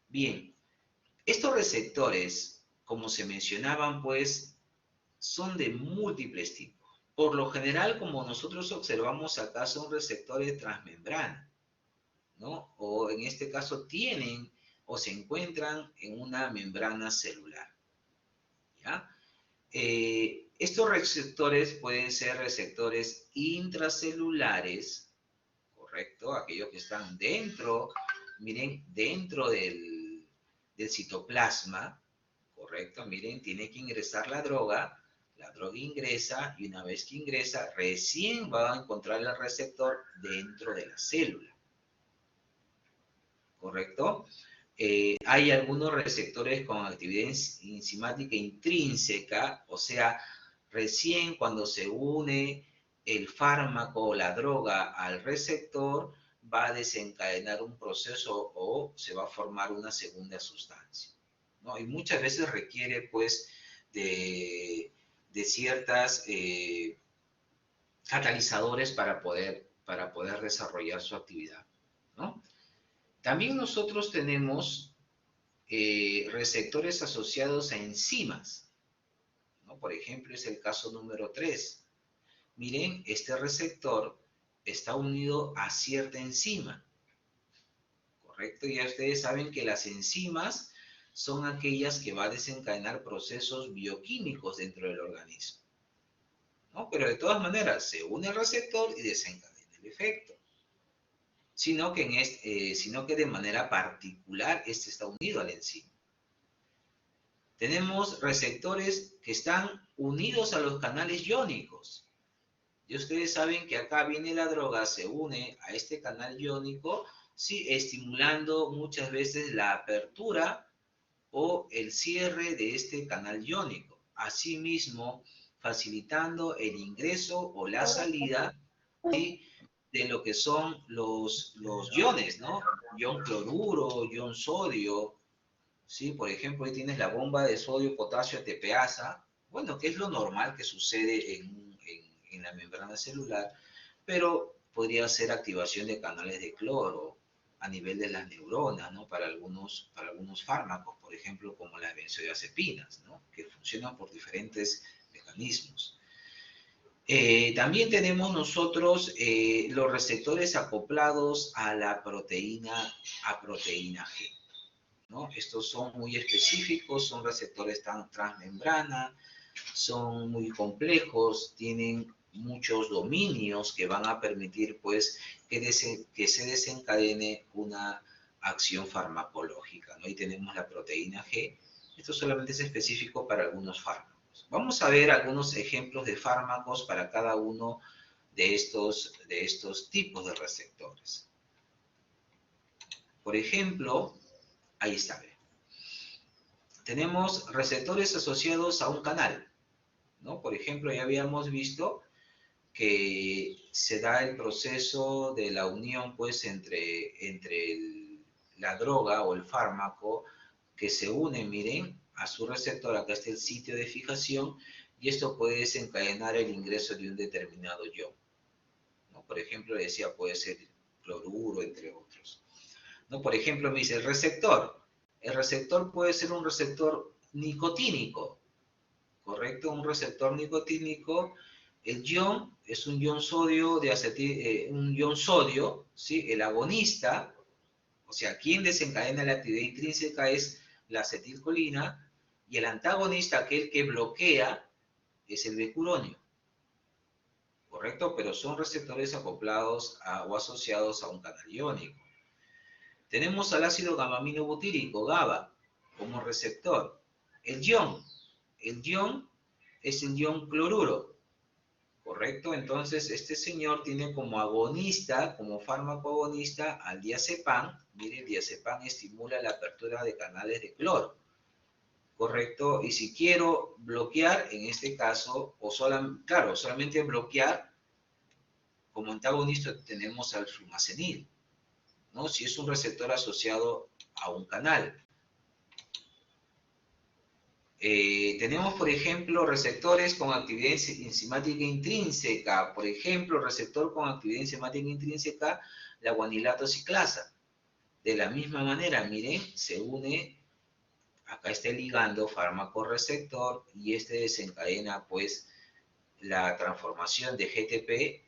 Bien, estos receptores, como se mencionaban, pues, son de múltiples tipos. Por lo general, como nosotros observamos acá, son receptores transmembrana, ¿no? O en este caso tienen o se encuentran en una membrana celular, ¿ya? Estos receptores pueden ser receptores intracelulares, ¿correcto? Aquellos que están dentro, miren, dentro del citoplasma, ¿correcto? Miren, tiene que ingresar la droga ingresa y una vez que ingresa, recién va a encontrar el receptor dentro de la célula. ¿Correcto? Hay algunos receptores con actividad enzimática intrínseca, o sea, recién cuando se une el fármaco o la droga al receptor, va a desencadenar un proceso o se va a formar una segunda sustancia, ¿no? Y muchas veces requiere, pues, de ciertas catalizadores para poder desarrollar su actividad, ¿no? También nosotros tenemos receptores asociados a enzimas, ¿no? Por ejemplo, es el caso número 3. Miren, este receptor está unido a cierta enzima, ¿correcto? Ya ustedes saben que las enzimas son aquellas que van a desencadenar procesos bioquímicos dentro del organismo, ¿no? Pero de todas maneras, se une el receptor y desencadena el efecto. Sino que de manera particular este está unido a la enzima. Tenemos receptores que están unidos a los canales iónicos. Y ustedes saben que acá viene la droga, se une a este canal iónico, sí, estimulando muchas veces la apertura o el cierre de este canal iónico. Asimismo, facilitando el ingreso o la salida, ¿sí?, de lo que son los iones, ¿no? Ion cloruro, ion sodio, ¿sí? Por ejemplo, ahí tienes la bomba de sodio, potasio, ATPasa, bueno, que es lo normal que sucede en la membrana celular, pero podría ser activación de canales de cloro a nivel de las neuronas, ¿no? Para algunos fármacos, por ejemplo, como las benzodiazepinas, ¿no? Que funcionan por diferentes mecanismos. También tenemos nosotros los receptores acoplados a la proteína G, ¿no? Estos son muy específicos, son receptores transmembrana, son muy complejos, tienen muchos dominios que van a permitir, pues, que se desencadene una acción farmacológica, ¿no? Ahí tenemos la proteína G. Esto solamente es específico para algunos fármacos. Vamos a ver algunos ejemplos de fármacos para cada uno de estos tipos de receptores. Por ejemplo, ahí está. Tenemos receptores asociados a un canal, ¿no? Por ejemplo, ya habíamos visto que se da el proceso de la unión, pues, entre la droga o el fármaco que se une, miren, a su receptor. Acá está el sitio de fijación y esto puede desencadenar el ingreso de un determinado ion, ¿no? Por ejemplo, decía, puede ser cloruro, entre otros, ¿no? Por ejemplo, me dice el receptor. El receptor puede ser un receptor nicotínico, ¿correcto? Un receptor nicotínico. El ion es un ion sodio un ion sodio, ¿sí? El agonista, o sea, quien desencadena la actividad intrínseca es la acetilcolina, y el antagonista, aquel que bloquea, es el becuronio, ¿correcto? Pero son receptores acoplados o asociados a un canal iónico. Tenemos al ácido gamma-aminobutírico, GABA, como receptor. El ion es el ion cloruro, ¿correcto? Entonces, este señor tiene como agonista, como fármaco agonista, al diazepam. Mire, el diazepam estimula la apertura de canales de cloro, ¿correcto? Y si quiero bloquear, en este caso, solamente bloquear, como antagonista tenemos al flumacenil, ¿no? Si es un receptor asociado a un canal. Tenemos, por ejemplo, receptores con actividad enzimática intrínseca. Por ejemplo, receptor con actividad enzimática intrínseca, la guanilato ciclasa. De la misma manera, miren, se une, acá está el ligando, fármaco receptor, y este desencadena, pues, la transformación de GTP,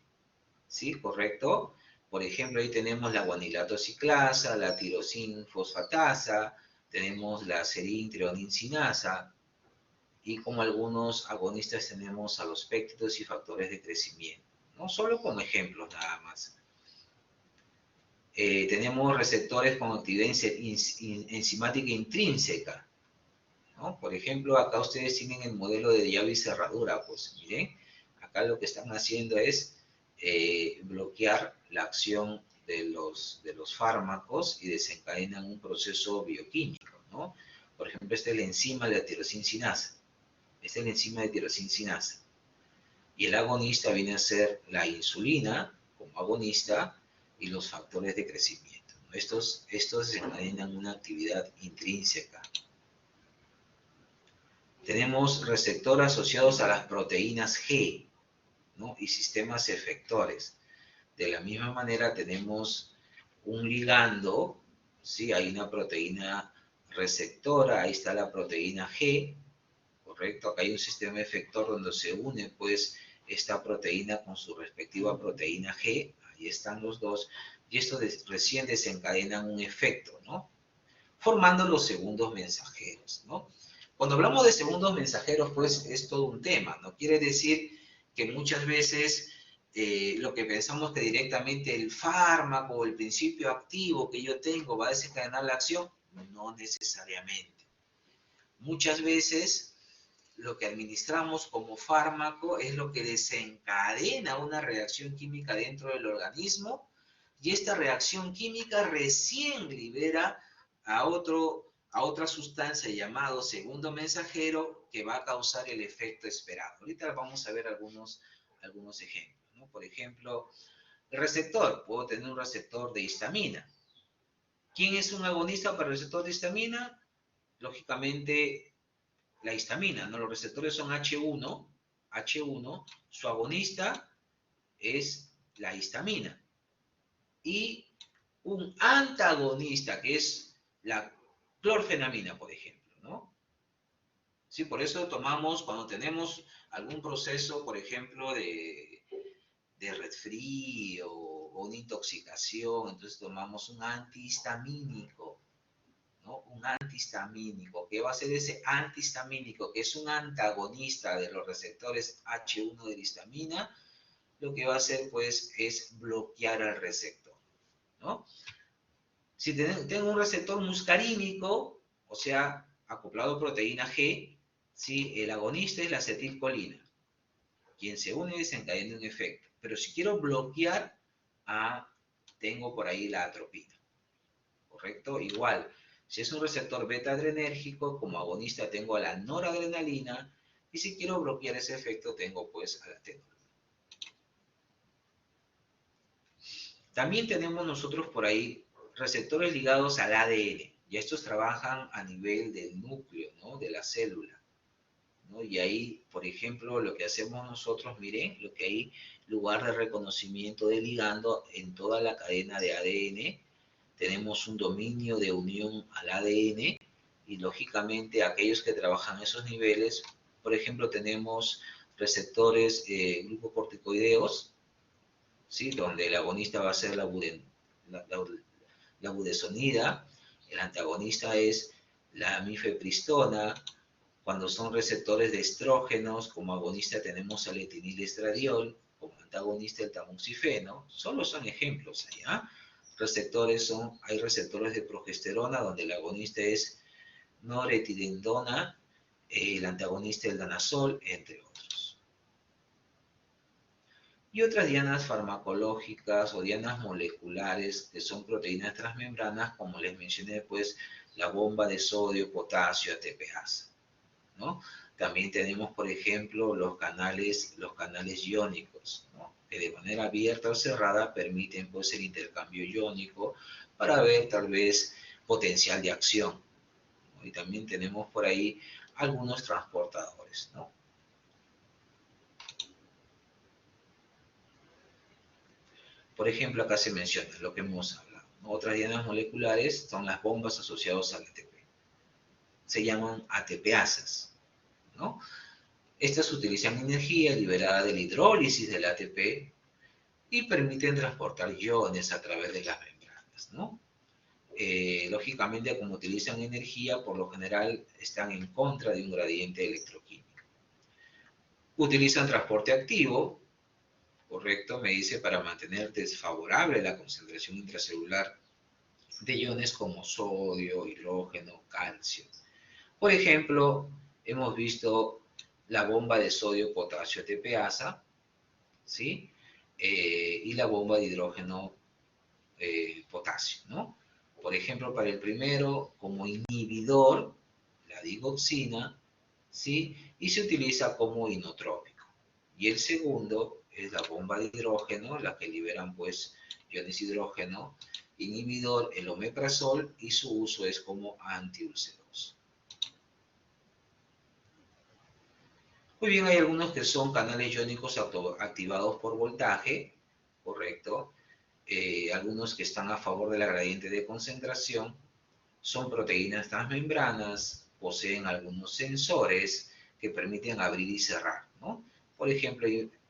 ¿sí? ¿Correcto? Por ejemplo, ahí tenemos la guanilato ciclasa, la tirosin fosfatasa, tenemos la serin-trionincinasa, y como algunos agonistas tenemos a los péptidos y factores de crecimiento, ¿no? Solo como ejemplos nada más. Tenemos receptores con actividad enzimática intrínseca, ¿no? Por ejemplo, acá ustedes tienen el modelo de llave y cerradura, pues miren, acá lo que están haciendo es bloquear la acción de los fármacos y desencadenan un proceso bioquímico, ¿no? Por ejemplo, esta es la enzima de la tirosincinasa. Esta es la enzima de tirosincinasa. Y el agonista viene a ser la insulina como agonista y los factores de crecimiento, ¿no? Estos desencadenan una actividad intrínseca. Tenemos receptores asociados a las proteínas G, ¿no? Y sistemas efectores. De la misma manera tenemos un ligando, ¿sí? Hay una proteína receptora, ahí está la proteína G, ¿correcto? Acá hay un sistema efector donde se une, pues, esta proteína con su respectiva proteína G, ahí están los dos, y esto recién desencadena un efecto, ¿no? Formando los segundos mensajeros, ¿no? Cuando hablamos de segundos mensajeros, pues, es todo un tema, ¿no? Quiere decir que muchas veces lo que pensamos que directamente el fármaco o el principio activo que yo tengo va a desencadenar la acción, no necesariamente. Muchas veces lo que administramos como fármaco es lo que desencadena una reacción química dentro del organismo y esta reacción química recién libera a otra sustancia llamado segundo mensajero que va a causar el efecto esperado. Ahorita vamos a ver algunos ejemplos, ¿no? Por ejemplo, el receptor. Puedo tener un receptor de histamina. ¿Quién es un agonista para el receptor de histamina? Lógicamente, la histamina, ¿no? Los receptores son H1, su agonista es la histamina. Y un antagonista, que es la clorfenamina, por ejemplo, ¿no? Sí, por eso tomamos, cuando tenemos algún proceso, por ejemplo, de resfrío o una intoxicación, entonces tomamos un antihistamínico, ¿no? Un antihistamínico. ¿Qué va a hacer ese antihistamínico? Que es un antagonista de los receptores H1 de la histamina. Lo que va a hacer, pues, es bloquear al receptor, ¿no? Si tengo un receptor muscarínico, o sea, acoplado a proteína G, ¿sí? El agonista es la acetilcolina, quien se une y desencadena un efecto. Pero si quiero bloquear, tengo por ahí la atropina, ¿correcto? Igual, si es un receptor beta adrenérgico, como agonista tengo a la noradrenalina, y si quiero bloquear ese efecto, tengo pues a la atenolona. También tenemos nosotros por ahí receptores ligados al ADN, y estos trabajan a nivel del núcleo, ¿no? De la célula, ¿no? Y ahí, por ejemplo, lo que hacemos nosotros, miren, lo que hay lugar de reconocimiento de ligando en toda la cadena de ADN, tenemos un dominio de unión al ADN y lógicamente aquellos que trabajan esos niveles, por ejemplo, tenemos receptores glucocorticoideos, ¿sí? Donde el agonista va a ser la budesonida, el antagonista es la mifepristona. Cuando son receptores de estrógenos, como agonista tenemos al etiliestradiol, como antagonista el tamoxifeno. Solo son ejemplos allá. Hay receptores de progesterona, donde el agonista es noretidendona, el antagonista el danazol, entre otros. Y otras dianas farmacológicas o dianas moleculares, que son proteínas transmembranas, como les mencioné, pues la bomba de sodio, potasio, ATPasa, ¿no? También tenemos, por ejemplo, los canales iónicos, ¿no? Que de manera abierta o cerrada permiten, pues, el intercambio iónico para ver, tal vez, potencial de acción, ¿no? Y también tenemos por ahí algunos transportadores, ¿no? Por ejemplo, acá se menciona lo que hemos hablado, ¿no? Otras dianas moleculares son las bombas asociadas al ATP. Se llaman ATPasas, ¿no? Estas utilizan energía liberada de la hidrólisis del ATP y permiten transportar iones a través de las membranas, ¿no? Lógicamente, como utilizan energía, por lo general están en contra de un gradiente electroquímico. Utilizan transporte activo, correcto, me dice, para mantener desfavorable la concentración intracelular de iones como sodio, hidrógeno, calcio. Por ejemplo, hemos visto la bomba de sodio, potasio, ATPasa, ¿sí? Y la bomba de hidrógeno, potasio, ¿no? Por ejemplo, para el primero, como inhibidor, la digoxina, ¿sí? Y se utiliza como inotrópico. Y el segundo es la bomba de hidrógeno, la que liberan, pues, iones hidrógeno, inhibidor, el omeprazol, y su uso es como antiulceroso. Muy bien, hay algunos que son canales iónicos activados por voltaje, correcto. Algunos que están a favor de la gradiente de concentración, son proteínas transmembranas, poseen algunos sensores, que permiten abrir y cerrar, ¿no? Por ejemplo,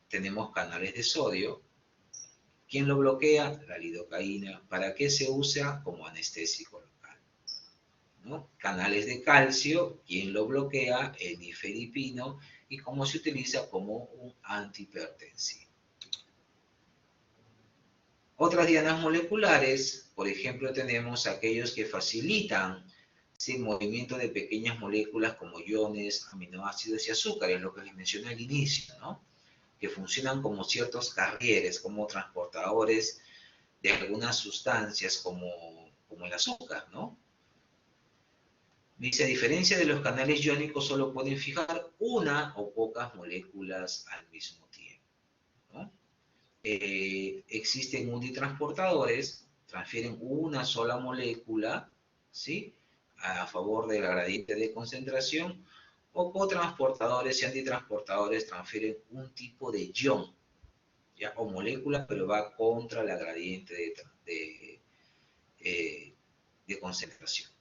tenemos canales de sodio. ¿Quién lo bloquea? La lidocaína. ¿Para qué se usa? Como anestésico local, ¿no? Canales de calcio. ¿Quién lo bloquea? El nifedipino. ¿Y cómo se utiliza? Como un antihipertensivo. Otras dianas moleculares, por ejemplo, tenemos aquellos que facilitan el movimiento de pequeñas moléculas como iones, aminoácidos y azúcares, lo que les mencioné al inicio, ¿no? Que funcionan como ciertos carrieres, como transportadores de algunas sustancias como el azúcar, ¿no? Dice, a diferencia de los canales iónicos, solo pueden fijar una o pocas moléculas al mismo tiempo, ¿no? Existen unitransportadores, transfieren una sola molécula, ¿sí?, a favor del gradiente de concentración, o cotransportadores y antitransportadores transfieren un tipo de ion, ¿ya?, o molécula, pero va contra la gradiente de concentración.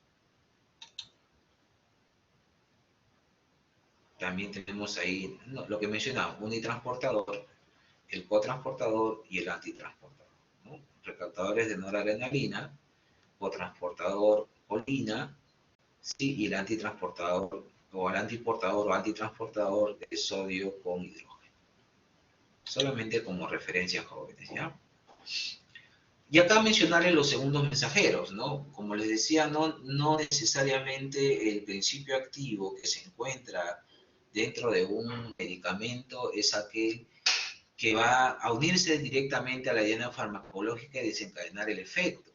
También tenemos ahí lo que mencionaba, unitransportador, el cotransportador y el antitransportador, ¿no? Recaptadores de noradrenalina, cotransportador colina, ¿sí?, y el antitransportador o el antiportador o antitransportador de sodio con hidrógeno. Solamente como referencia, jóvenes, ¿ya? Y acá mencionarles los segundos mensajeros, ¿no? Como les decía, no necesariamente el principio activo que se encuentra dentro de un medicamento es aquel que va a unirse directamente a la diana farmacológica y desencadenar el efecto,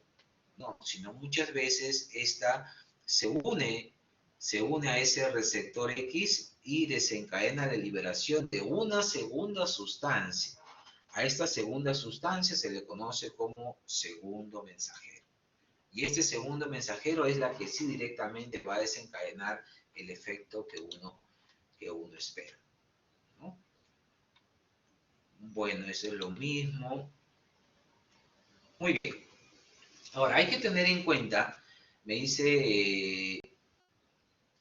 no, sino muchas veces esta se une a ese receptor X y desencadena la liberación de una segunda sustancia. A esta segunda sustancia se le conoce como segundo mensajero. Y este segundo mensajero es la que sí directamente va a desencadenar el efecto que uno espera, ¿no? Bueno, eso es lo mismo. Muy bien. Ahora, hay que tener en cuenta, me dice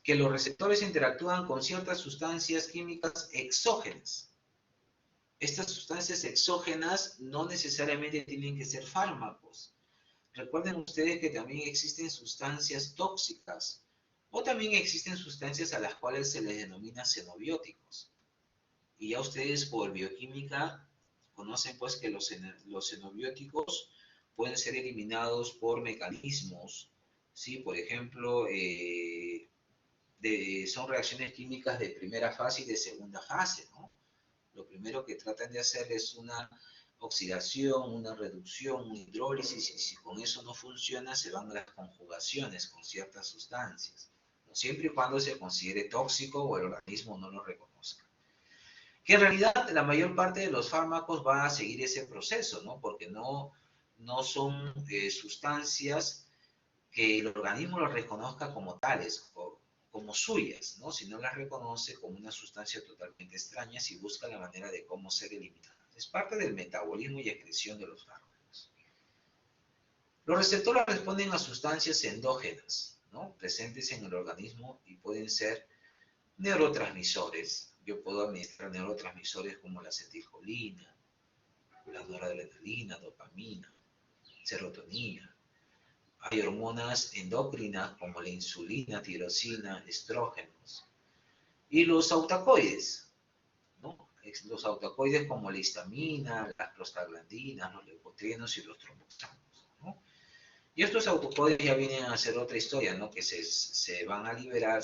que los receptores interactúan con ciertas sustancias químicas exógenas. Estas sustancias exógenas no necesariamente tienen que ser fármacos. Recuerden ustedes que también existen sustancias tóxicas o también existen sustancias a las cuales se les denomina xenobióticos. Y ya ustedes por bioquímica conocen pues que los xenobióticos pueden ser eliminados por mecanismos, ¿sí? Por ejemplo, son reacciones químicas de primera fase y de segunda fase, ¿no? Lo primero que tratan de hacer es una oxidación, una reducción, una hidrólisis, y si con eso no funciona, se van a las conjugaciones con ciertas sustancias, ¿no? Siempre y cuando se considere tóxico o el organismo no lo reconozca. Que en realidad la mayor parte de los fármacos va a seguir ese proceso, ¿no? Porque no son sustancias que el organismo los reconozca como tales, como suyas, ¿no? Sino las reconoce como una sustancia totalmente extraña y busca la manera de cómo ser eliminadas. Es parte del metabolismo y excreción de los fármacos. Los receptores responden a sustancias endógenas, ¿no?, presentes en el organismo y pueden ser neurotransmisores. Yo puedo administrar neurotransmisores como la acetilcolina, la noradrenalina, dopamina, serotonina. Hay hormonas endócrinas como la insulina, tirosina, estrógenos. Y los autacoides, ¿no? Los autacoides como la histamina, las prostaglandinas, los leucotrienos y los tromboxanos, ¿no? Y estos autacoides ya vienen a ser otra historia, ¿no? Que se van a liberar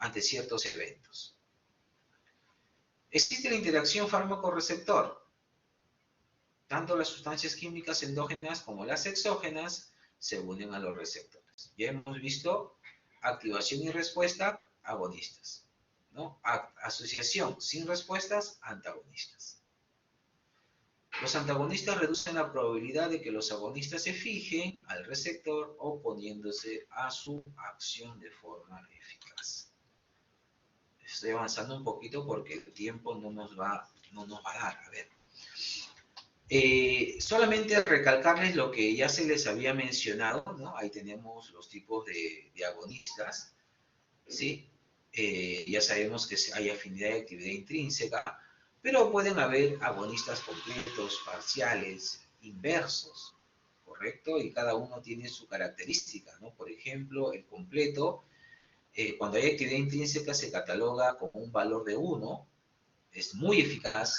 ante ciertos eventos. Existe la interacción fármaco-receptor. Tanto las sustancias químicas endógenas como las exógenas se unen a los receptores. Ya hemos visto activación y respuesta, agonistas, ¿no? Asociación sin respuestas, antagonistas. Los antagonistas reducen la probabilidad de que los agonistas se fijen al receptor oponiéndose a su acción de forma eficaz. Estoy avanzando un poquito porque el tiempo no nos va a dar. A ver. Solamente recalcarles lo que ya se les había mencionado, ¿no? Ahí tenemos los tipos de agonistas, ¿sí? Ya sabemos que hay afinidad y actividad intrínseca, pero pueden haber agonistas completos, parciales, inversos, ¿correcto? Y cada uno tiene su característica, ¿no? Por ejemplo, el completo, cuando hay actividad intrínseca se cataloga como un valor de 1, es muy eficaz,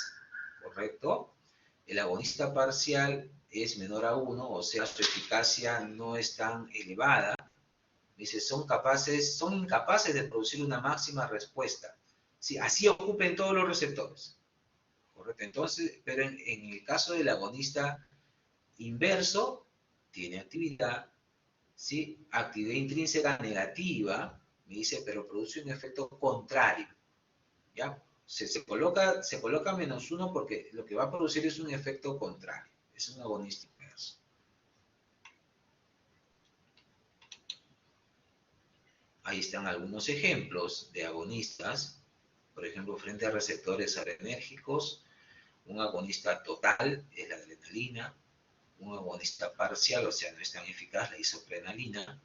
¿correcto? El agonista parcial es menor a 1, o sea, su eficacia no es tan elevada. Dice, son incapaces de producir una máxima respuesta. ¿Sí? Así ocupen todos los receptores. ¿Correcto? Entonces, pero en el caso del agonista inverso, tiene actividad, ¿sí? Actividad intrínseca negativa, me dice, pero produce un efecto contrario. ¿Ya? Se coloca -1 porque lo que va a producir es un efecto contrario. Es un agonista inverso. Ahí están algunos ejemplos de agonistas. Por ejemplo, frente a receptores adrenérgicos, un agonista total es la adrenalina, un agonista parcial, o sea, no es tan eficaz, la isoprenalina.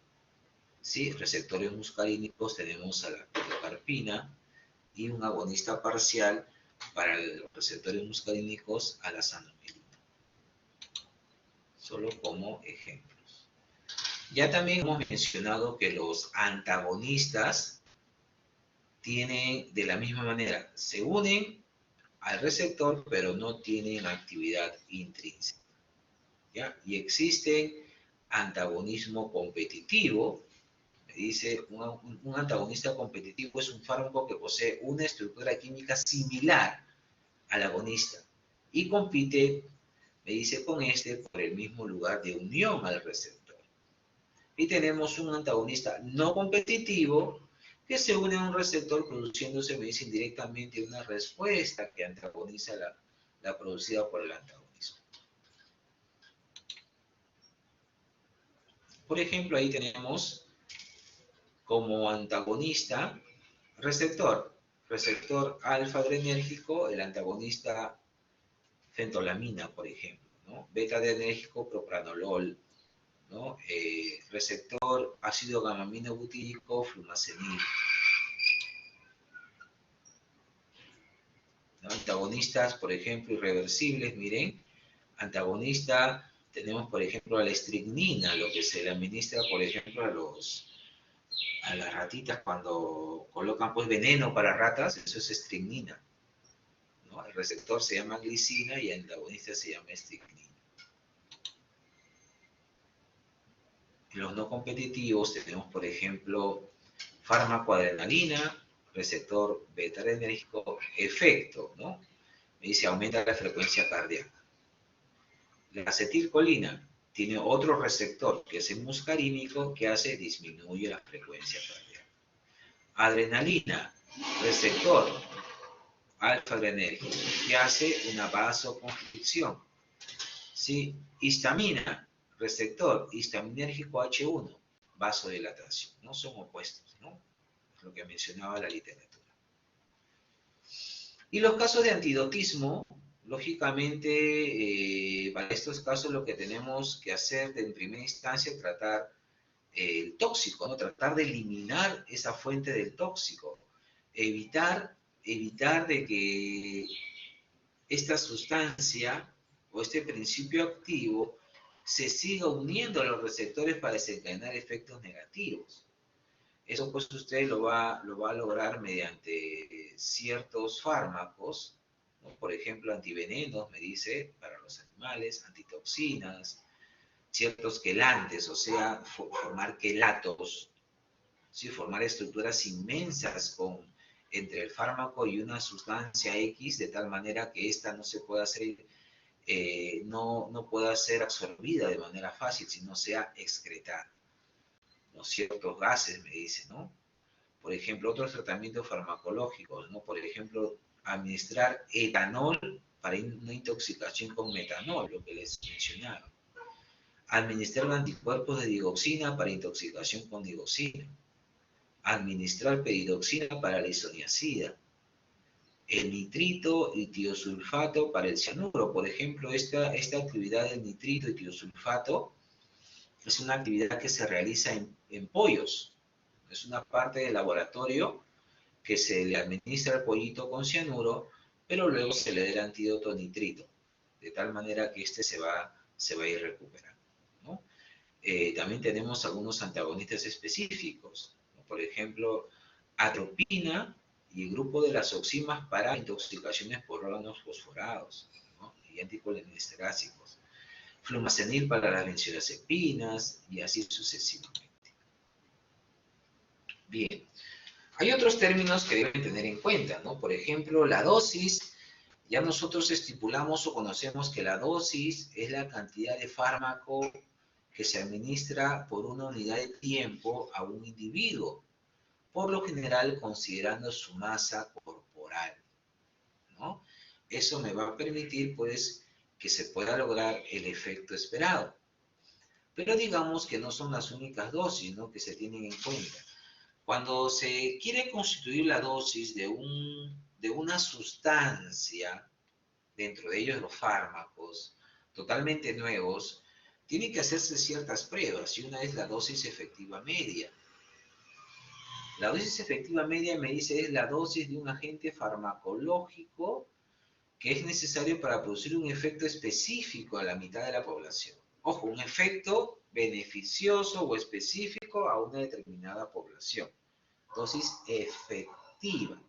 ¿Sí? Receptores muscarínicos tenemos a la pilocarpina y un agonista parcial para los receptores muscarínicos a la sanomelina. Solo como ejemplos. Ya también hemos mencionado que los antagonistas tienen de la misma manera, se unen al receptor, pero no tienen actividad intrínseca. ¿Ya? Y existe antagonismo competitivo. Me dice, un antagonista competitivo es un fármaco que posee una estructura química similar al agonista y compite, me dice, con este por el mismo lugar de unión al receptor. Y tenemos un antagonista no competitivo que se une a un receptor produciéndose, me dice, indirectamente una respuesta que antagoniza la producida por el antagonismo. Por ejemplo, ahí tenemos como antagonista receptor alfa-adrenérgico, el antagonista fentolamina, por ejemplo, ¿no? Beta-adrenérgico, propranolol, ¿no? Receptor ácido gamma-aminobutírico, flumazenil. ¿No? Antagonistas, por ejemplo, irreversibles, miren, antagonista, tenemos, por ejemplo, a la estricnina, lo que se le administra, por ejemplo, a las ratitas cuando colocan pues veneno para ratas, eso es estricnina, ¿no? El receptor se llama glicina y el antagonista se llama estricnina. En los no competitivos tenemos, por ejemplo, fármaco adrenalina, receptor beta-adrenérgico, efecto, ¿no? Me dice, aumenta la frecuencia cardíaca. La acetilcolina tiene otro receptor, que es el muscarínico, que disminuye la frecuencia cardíaca. Adrenalina, receptor alfa-adrenérgico, que hace una vasoconstricción. ¿Sí? Histamina, receptor histaminérgico H1, vasodilatación. No son opuestos, ¿no? Es lo que mencionaba la literatura. Y los casos de antidotismo, lógicamente, para estos casos lo que tenemos que hacer en primera instancia es tratar el tóxico, ¿no? Tratar de eliminar esa fuente del tóxico. Evitar de que esta sustancia o este principio activo se siga uniendo a los receptores para desencadenar efectos negativos. Eso pues usted lo va a lograr mediante ciertos fármacos, ¿no? Por ejemplo, antivenenos, me dice, para los animales, antitoxinas, ciertos quelantes, o sea, formar quelatos, ¿sí? Formar estructuras inmensas entre el fármaco y una sustancia X, de tal manera que ésta no se pueda hacer, no pueda ser absorbida de manera fácil, sino sea excretada. ¿No? Ciertos gases, me dice, ¿no? Por ejemplo, otros tratamientos farmacológicos, ¿no? Por ejemplo, administrar etanol para una intoxicación con metanol, lo que les mencionaba. Administrar anticuerpos de digoxina para intoxicación con digoxina. Administrar peridoxina para la isoniazida. El nitrito y tiosulfato para el cianuro. Por ejemplo, esta actividad del nitrito y tiosulfato es una actividad que se realiza en pollos. Es una parte del laboratorio que se le administra al pollito con cianuro, pero luego se le da el antídoto nitrito, de tal manera que este se va a ir recuperando, ¿no? También tenemos algunos antagonistas específicos, ¿no? Por ejemplo, atropina y el grupo de las oximas para intoxicaciones por órganos fosforados, ¿no? Y anticolinesterácicos. Flumacenil para las benzodiazepinas y así sucesivamente. Bien, hay otros términos que deben tener en cuenta, ¿no? Por ejemplo, la dosis. Ya nosotros estipulamos o conocemos que la dosis es la cantidad de fármaco que se administra por una unidad de tiempo a un individuo, por lo general considerando su masa corporal, ¿no? Eso me va a permitir, pues, que se pueda lograr el efecto esperado. Pero digamos que no son las únicas dosis, ¿no?, que se tienen en cuenta. Cuando se quiere constituir la dosis de una sustancia, dentro de ellos los fármacos, totalmente nuevos, tienen que hacerse ciertas pruebas, y una es la dosis efectiva media. La dosis efectiva media me dice es la dosis de un agente farmacológico que es necesario para producir un efecto específico a la mitad de la población. Ojo, un efecto beneficioso o específico a una determinada población. Dosis efectiva.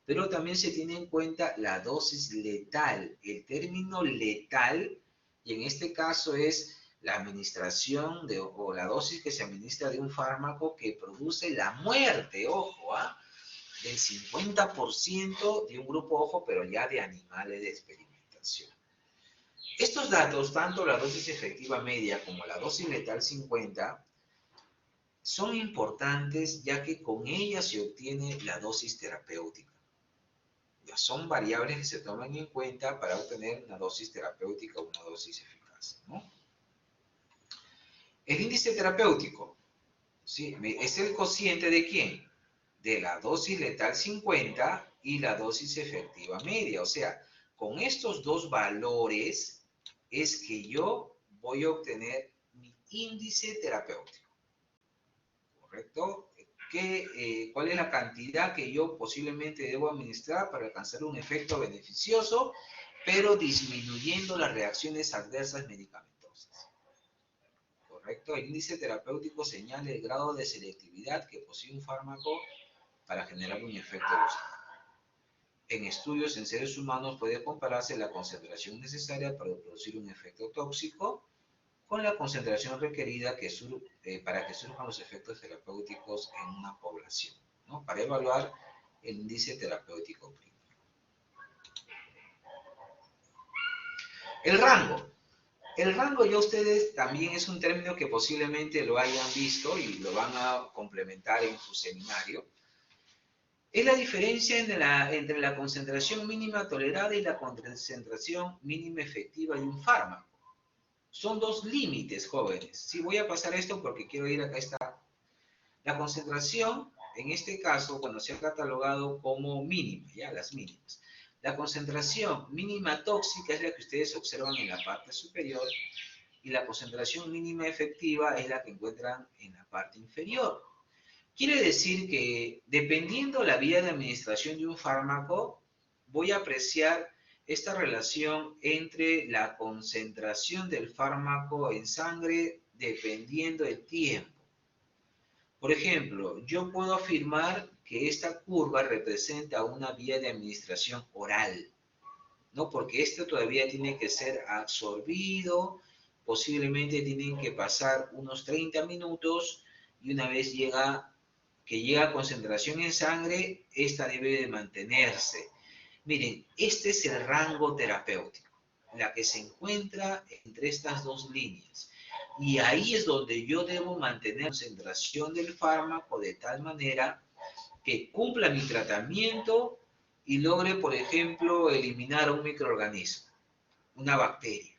Pero también se tiene en cuenta la dosis letal. El término letal, y en este caso es la administración o la dosis que se administra de un fármaco que produce la muerte, ojo, del 50% de un grupo, ojo, pero ya de animales de experimentación. Estos datos, tanto la dosis efectiva media como la dosis letal 50, son importantes ya que con ellas se obtiene la dosis terapéutica. Ya son variables que se toman en cuenta para obtener una dosis terapéutica o una dosis eficaz, ¿no? El índice terapéutico, ¿sí?, es el cociente ¿de quién? De la dosis letal 50 y la dosis efectiva media. O sea, con estos dos valores es que yo voy a obtener mi índice terapéutico. ¿Correcto? ¿Cuál es la cantidad que yo posiblemente debo administrar para alcanzar un efecto beneficioso, pero disminuyendo las reacciones adversas medicamentosas? ¿Correcto? El índice terapéutico señala el grado de selectividad que posee un fármaco para generar un efecto buscado. En estudios en seres humanos puede compararse la concentración necesaria para producir un efecto tóxico con la concentración requerida para que surjan los efectos terapéuticos en una población, ¿no?, para evaluar el índice terapéutico primario. El rango. El rango, ya ustedes también es un término que posiblemente lo hayan visto y lo van a complementar en su seminario. Es la diferencia entre la concentración mínima tolerada y la concentración mínima efectiva de un fármaco. Son dos límites, jóvenes. Sí, voy a pasar esto porque quiero ir acá. Está. La concentración, en este caso, cuando se ha catalogado como mínima, ya, las mínimas. La concentración mínima tóxica es la que ustedes observan en la parte superior y la concentración mínima efectiva es la que encuentran en la parte inferior. Quiere decir que, dependiendo la vía de administración de un fármaco, voy a apreciar esta relación entre la concentración del fármaco en sangre dependiendo del tiempo. Por ejemplo, yo puedo afirmar que esta curva representa una vía de administración oral, ¿no? Porque esto todavía tiene que ser absorbido, posiblemente tienen que pasar unos 30 minutos y una vez llega a concentración en sangre, esta debe de mantenerse. Miren, este es el rango terapéutico, la que se encuentra entre estas dos líneas. Y ahí es donde yo debo mantener la concentración del fármaco de tal manera que cumpla mi tratamiento y logre, por ejemplo, eliminar un microorganismo, una bacteria.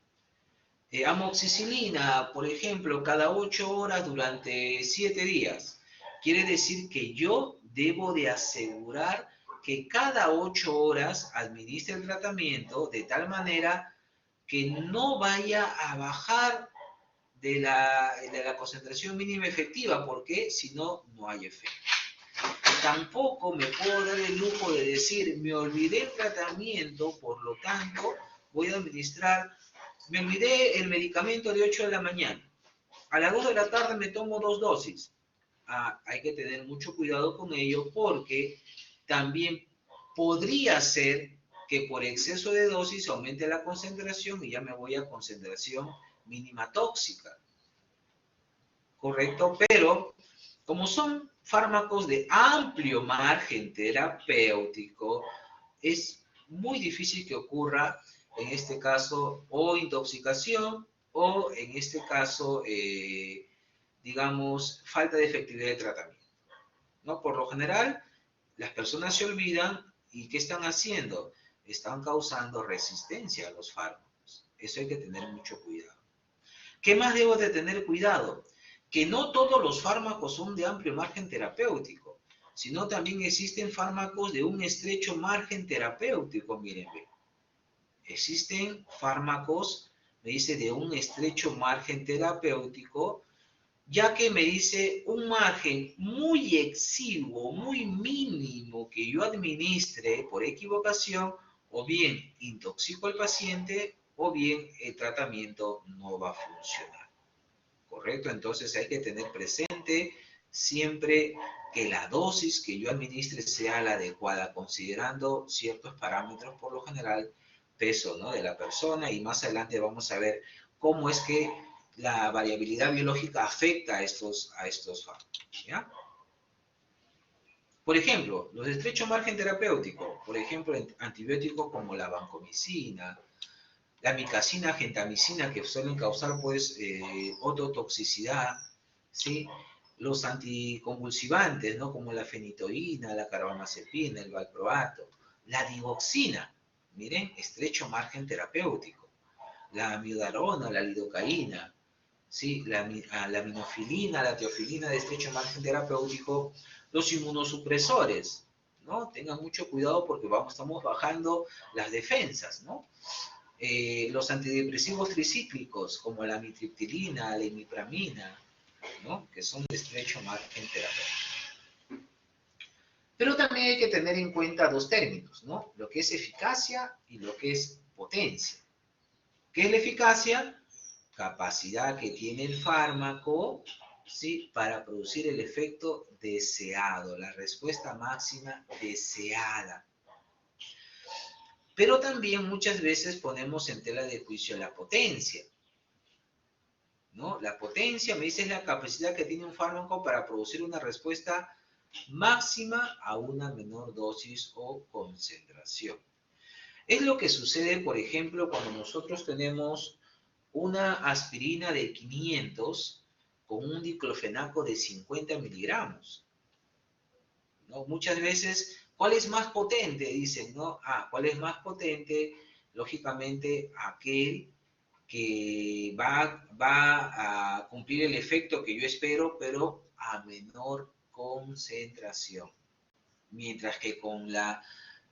Amoxicilina, por ejemplo, cada 8 horas durante 7 días. Quiere decir que yo debo de asegurar que cada 8 horas administre el tratamiento de tal manera que no vaya a bajar de la concentración mínima efectiva, porque si no, no hay efecto. tampoco me puedo dar el lujo de decir, me olvidé el tratamiento, por lo tanto, voy a administrar, me olvidé el medicamento de 8 de la mañana. A las 2 de la tarde me tomo 2 dosis. Hay que tener mucho cuidado con ello porque también podría ser que por exceso de dosis aumente la concentración y ya me voy a concentración mínima tóxica. ¿Correcto? Pero como son fármacos de amplio margen terapéutico, es muy difícil que ocurra, en este caso, o intoxicación o, en este caso, digamos, falta de efectividad de tratamiento, ¿no? Por lo general, las personas se olvidan y ¿qué están haciendo? Están causando resistencia a los fármacos. Eso hay que tener mucho cuidado. ¿Qué más debo de tener cuidado? Que no todos los fármacos son de amplio margen terapéutico, sino también existen fármacos de un estrecho margen terapéutico, miren, existen fármacos, me dice, de un estrecho margen terapéutico, ya que me dice un margen muy exiguo, muy mínimo que yo administre por equivocación, o bien intoxico al paciente, o bien el tratamiento no va a funcionar. ¿Correcto? Entonces hay que tener presente siempre que la dosis que yo administre sea la adecuada, considerando ciertos parámetros, por lo general, peso, ¿no?, de la persona, y más adelante vamos a ver cómo es que la variabilidad biológica afecta a estos fármacos, ¿ya? Por ejemplo, los de estrecho margen terapéutico, por ejemplo, antibióticos como la vancomicina, la micacina, gentamicina, que suelen causar, pues, ototoxicidad, ¿sí? Los anticonvulsivantes, ¿no?, como la fenitoína, la carbamazepina, el valproato, la digoxina, miren, estrecho margen terapéutico, la amidarona, la lidocaína, ¿sí?, la minofilina, la teofilina de estrecho margen terapéutico, los inmunosupresores, ¿no? Tengan mucho cuidado porque estamos bajando las defensas, ¿no? Los antidepresivos tricíclicos, como la amitriptilina, la imipramina, ¿no?, que son de estrecho margen terapéutico. Pero también hay que tener en cuenta dos términos, ¿no? Lo que es eficacia y lo que es potencia. ¿Qué es la eficacia? Capacidad que tiene el fármaco, ¿sí?, para producir el efecto deseado, la respuesta máxima deseada. Pero también muchas veces ponemos en tela de juicio la potencia, ¿no? La potencia, me dice, es la capacidad que tiene un fármaco para producir una respuesta máxima a una menor dosis o concentración. Es lo que sucede, por ejemplo, cuando nosotros tenemos una aspirina de 500 con un diclofenaco de 50 miligramos, ¿no? Muchas veces, ¿cuál es más potente? Dicen, ¿no? ¿Cuál es más potente? Lógicamente, aquel que va a cumplir el efecto que yo espero, pero a menor concentración. Mientras que con la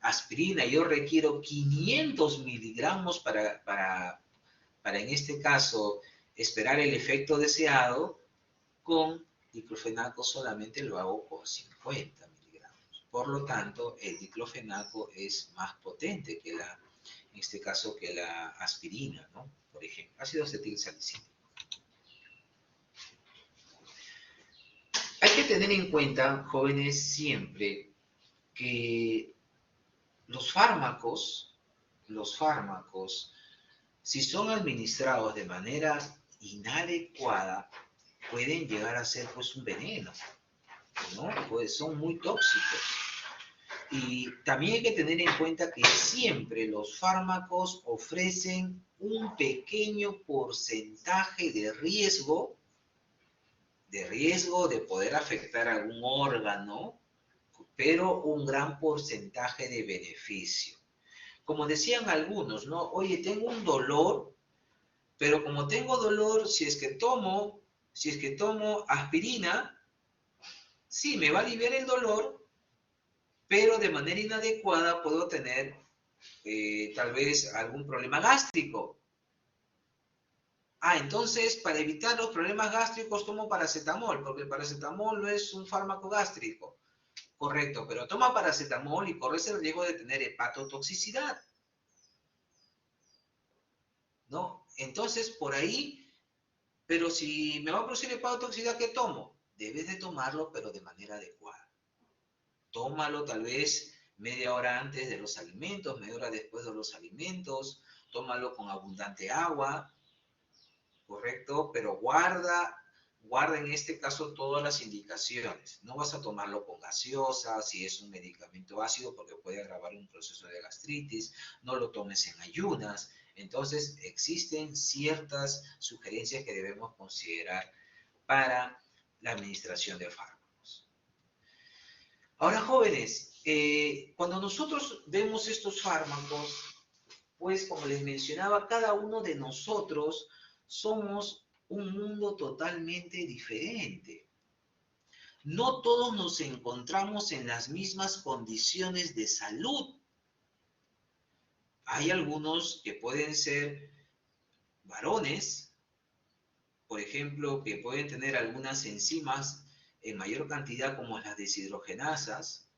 aspirina yo requiero 500 miligramos para en este caso esperar el efecto deseado, con diclofenaco solamente lo hago con 50 miligramos. Por lo tanto, el diclofenaco es más potente que en este caso, que la aspirina, ¿no? Por ejemplo, ácido acetilsalicílico. Hay que tener en cuenta, jóvenes, siempre que los fármacos, si son administrados de manera inadecuada, pueden llegar a ser, pues, un veneno, ¿no? Pues son muy tóxicos. Y también hay que tener en cuenta que siempre los fármacos ofrecen un pequeño porcentaje de riesgo de poder afectar algún órgano, pero un gran porcentaje de beneficio. Como decían algunos, ¿no? Oye, tengo un dolor, pero como tengo dolor, si es que tomo aspirina, sí, me va a aliviar el dolor, pero de manera inadecuada puedo tener tal vez algún problema gástrico. Entonces, para evitar los problemas gástricos tomo paracetamol, porque el paracetamol no es un fármaco gástrico. Correcto, pero toma paracetamol y corres el riesgo de tener hepatotoxicidad. ¿No? Entonces, por ahí, pero si me va a producir hepatotoxicidad, ¿qué tomo? Debes de tomarlo, pero de manera adecuada. Tómalo tal vez media hora antes de los alimentos, media hora después de los alimentos, tómalo con abundante agua, ¿correcto? Pero guarda en este caso todas las indicaciones. No vas a tomarlo con gaseosa, si es un medicamento ácido, porque puede agravar un proceso de gastritis. No lo tomes en ayunas. Entonces, existen ciertas sugerencias que debemos considerar para la administración de fármacos. Ahora, jóvenes, cuando nosotros vemos estos fármacos, pues como les mencionaba, cada uno de nosotros somos un mundo totalmente diferente. No todos nos encontramos en las mismas condiciones de salud. Hay algunos que pueden ser varones, por ejemplo, que pueden tener algunas enzimas en mayor cantidad como las deshidrogenasas.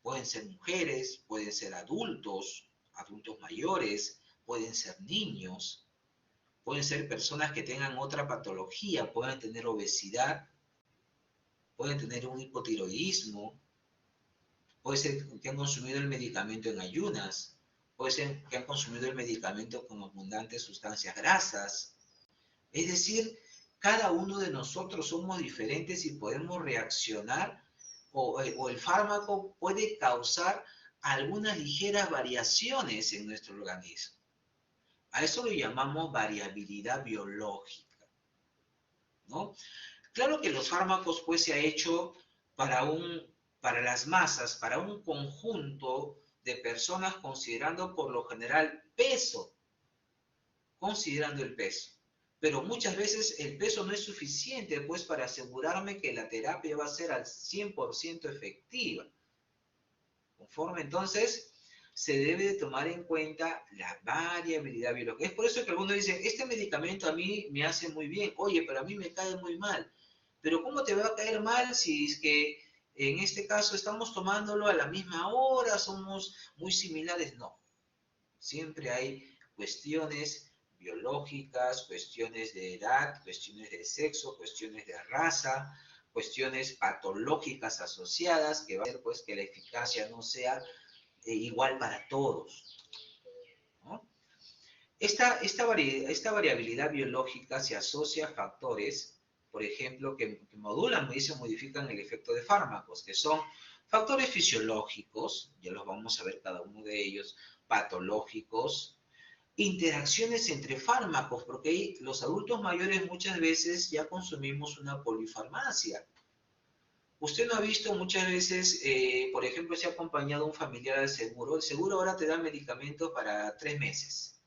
Pueden ser mujeres, pueden ser adultos mayores, pueden ser niños, pueden ser personas que tengan otra patología, pueden tener obesidad, pueden tener un hipotiroidismo, puede ser que han consumido el medicamento en ayunas, puede ser que han consumido el medicamento con abundantes sustancias grasas. Es decir, cada uno de nosotros somos diferentes y podemos reaccionar o el fármaco puede causar algunas ligeras variaciones en nuestro organismo. A eso lo llamamos variabilidad biológica, ¿no? Claro que los fármacos pues se ha hecho para las masas, para un conjunto de personas considerando por lo general peso, considerando el peso. Pero muchas veces el peso no es suficiente pues para asegurarme que la terapia va a ser al 100% efectiva. Conforme entonces se debe de tomar en cuenta la variabilidad biológica. Es por eso que algunos dicen, este medicamento a mí me hace muy bien, oye, pero a mí me cae muy mal. Pero ¿cómo te va a caer mal si es que en este caso estamos tomándolo a la misma hora, somos muy similares? No. Siempre hay cuestiones biológicas, cuestiones de edad, cuestiones de sexo, cuestiones de raza, cuestiones patológicas asociadas que va a hacer pues que la eficacia no sea igual para todos, ¿no? Esta variabilidad biológica se asocia a factores, por ejemplo, que modulan y se modifican el efecto de fármacos, que son factores fisiológicos, ya los vamos a ver cada uno de ellos, patológicos, interacciones entre fármacos, porque los adultos mayores muchas veces ya consumimos una polifarmacia. Usted no ha visto muchas veces, por ejemplo, se ha acompañado a un familiar al seguro. El seguro ahora te da medicamentos para 3 meses,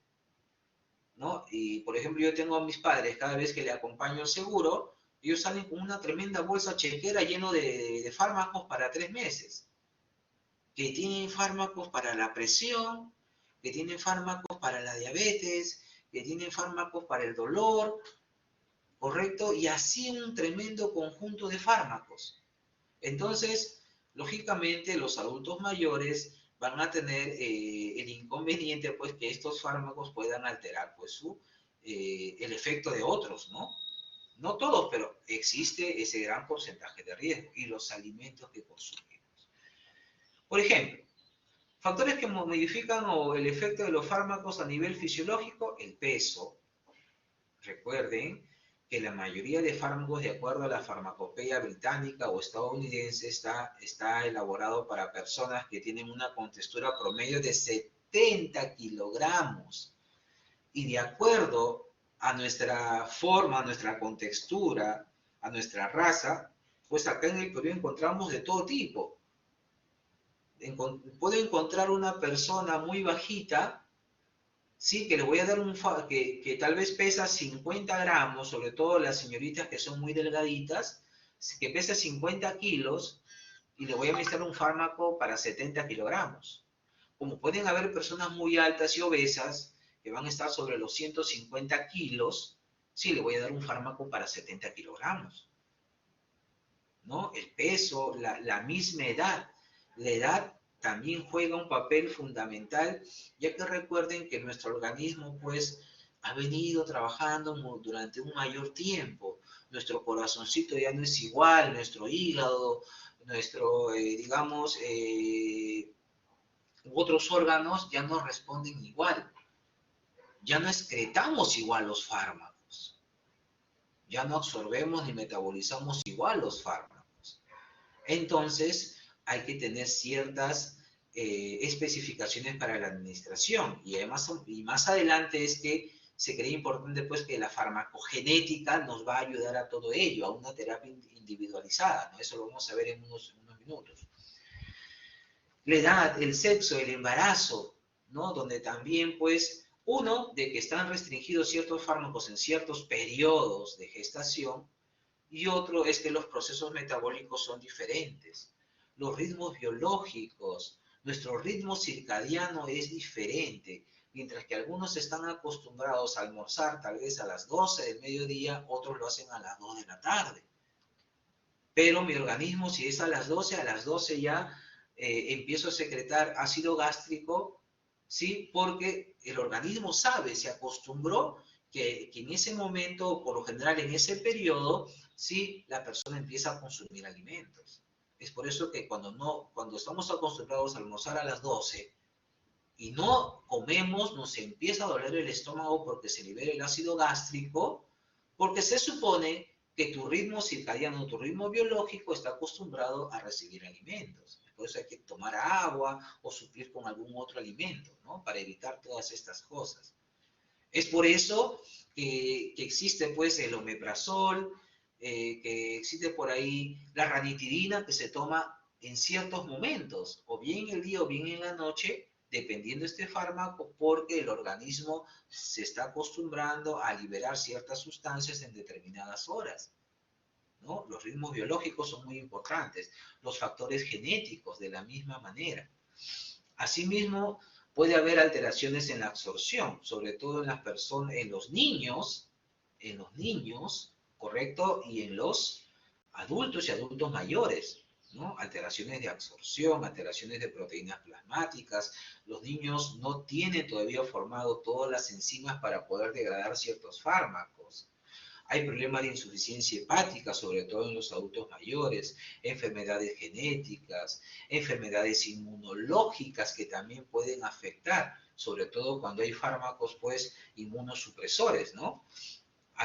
¿no? Y, por ejemplo, yo tengo a mis padres, cada vez que le acompaño al seguro, ellos salen con una tremenda bolsa chequera lleno de fármacos para 3 meses. Que tienen fármacos para la presión, que tienen fármacos para la diabetes, que tienen fármacos para el dolor, ¿correcto? Y así un tremendo conjunto de fármacos. Entonces, lógicamente, los adultos mayores van a tener el inconveniente, pues, que estos fármacos puedan alterar, pues, el efecto de otros, ¿no? No todos, pero existe ese gran porcentaje de riesgo y los alimentos que consumimos. Por ejemplo, factores que modifican el efecto de los fármacos a nivel fisiológico, el peso. Recuerden que la mayoría de fármacos, de acuerdo a la farmacopeia británica o estadounidense, está elaborado para personas que tienen una contextura promedio de 70 kilogramos. Y de acuerdo a nuestra forma, a nuestra contextura, a nuestra raza, pues acá en el Perú encontramos de todo tipo. Puedo encontrar una persona muy bajita, sí, que le voy a dar que tal vez pesa 50 gramos, sobre todo las señoritas que son muy delgaditas, que pesa 50 kilos, y le voy a administrar un fármaco para 70 kilogramos. Como pueden haber personas muy altas y obesas, que van a estar sobre los 150 kilos, sí, le voy a dar un fármaco para 70 kilogramos. ¿no? El peso, la misma edad. La edad también juega un papel fundamental, ya que recuerden que nuestro organismo, pues, ha venido trabajando durante un mayor tiempo. Nuestro corazoncito ya no es igual, nuestro hígado, digamos, otros órganos ya no responden igual. Ya no excretamos igual los fármacos. Ya no absorbemos ni metabolizamos igual los fármacos. Entonces, hay que tener ciertas especificaciones para la administración. Y además, y más adelante es que se cree importante pues que la farmacogenética nos va a ayudar a todo ello, a una terapia individualizada, ¿no? Eso lo vamos a ver en unos minutos. La edad, el sexo, el embarazo, ¿no? Donde también pues uno, de que están restringidos ciertos fármacos en ciertos periodos de gestación, y otro es que los procesos metabólicos son diferentes. Los ritmos biológicos, nuestro ritmo circadiano es diferente. Mientras que algunos están acostumbrados a almorzar tal vez a las 12 del mediodía, otros lo hacen a las 2 de la tarde. Pero mi organismo, si es a las 12 ya empiezo a secretar ácido gástrico, ¿sí? Porque el organismo sabe, se acostumbró que en ese momento, por lo general en ese periodo, ¿sí? La persona empieza a consumir alimentos. Es por eso que cuando estamos acostumbrados a almorzar a las 12, y no comemos, nos empieza a doler el estómago porque se libera el ácido gástrico, porque se supone que tu ritmo circadiano, tu ritmo biológico está acostumbrado a recibir alimentos. Por eso hay que tomar agua o suplir con algún otro alimento, ¿no? Para evitar todas estas cosas. Es por eso que existe pues el omeprazol, que existe por ahí la ranitidina que se toma en ciertos momentos, o bien en el día o bien en la noche, dependiendo de este fármaco, porque el organismo se está acostumbrando a liberar ciertas sustancias en determinadas horas, ¿no? Los ritmos biológicos son muy importantes, los factores genéticos de la misma manera. Asimismo, puede haber alteraciones en la absorción, sobre todo en las personas, en los niños, ¿correcto? Y en los adultos y adultos mayores, ¿no? Alteraciones de absorción, alteraciones de proteínas plasmáticas. Los niños no tienen todavía formado todas las enzimas para poder degradar ciertos fármacos. Hay problemas de insuficiencia hepática, sobre todo en los adultos mayores, enfermedades genéticas, enfermedades inmunológicas que también pueden afectar, sobre todo cuando hay fármacos, pues, inmunosupresores, ¿no?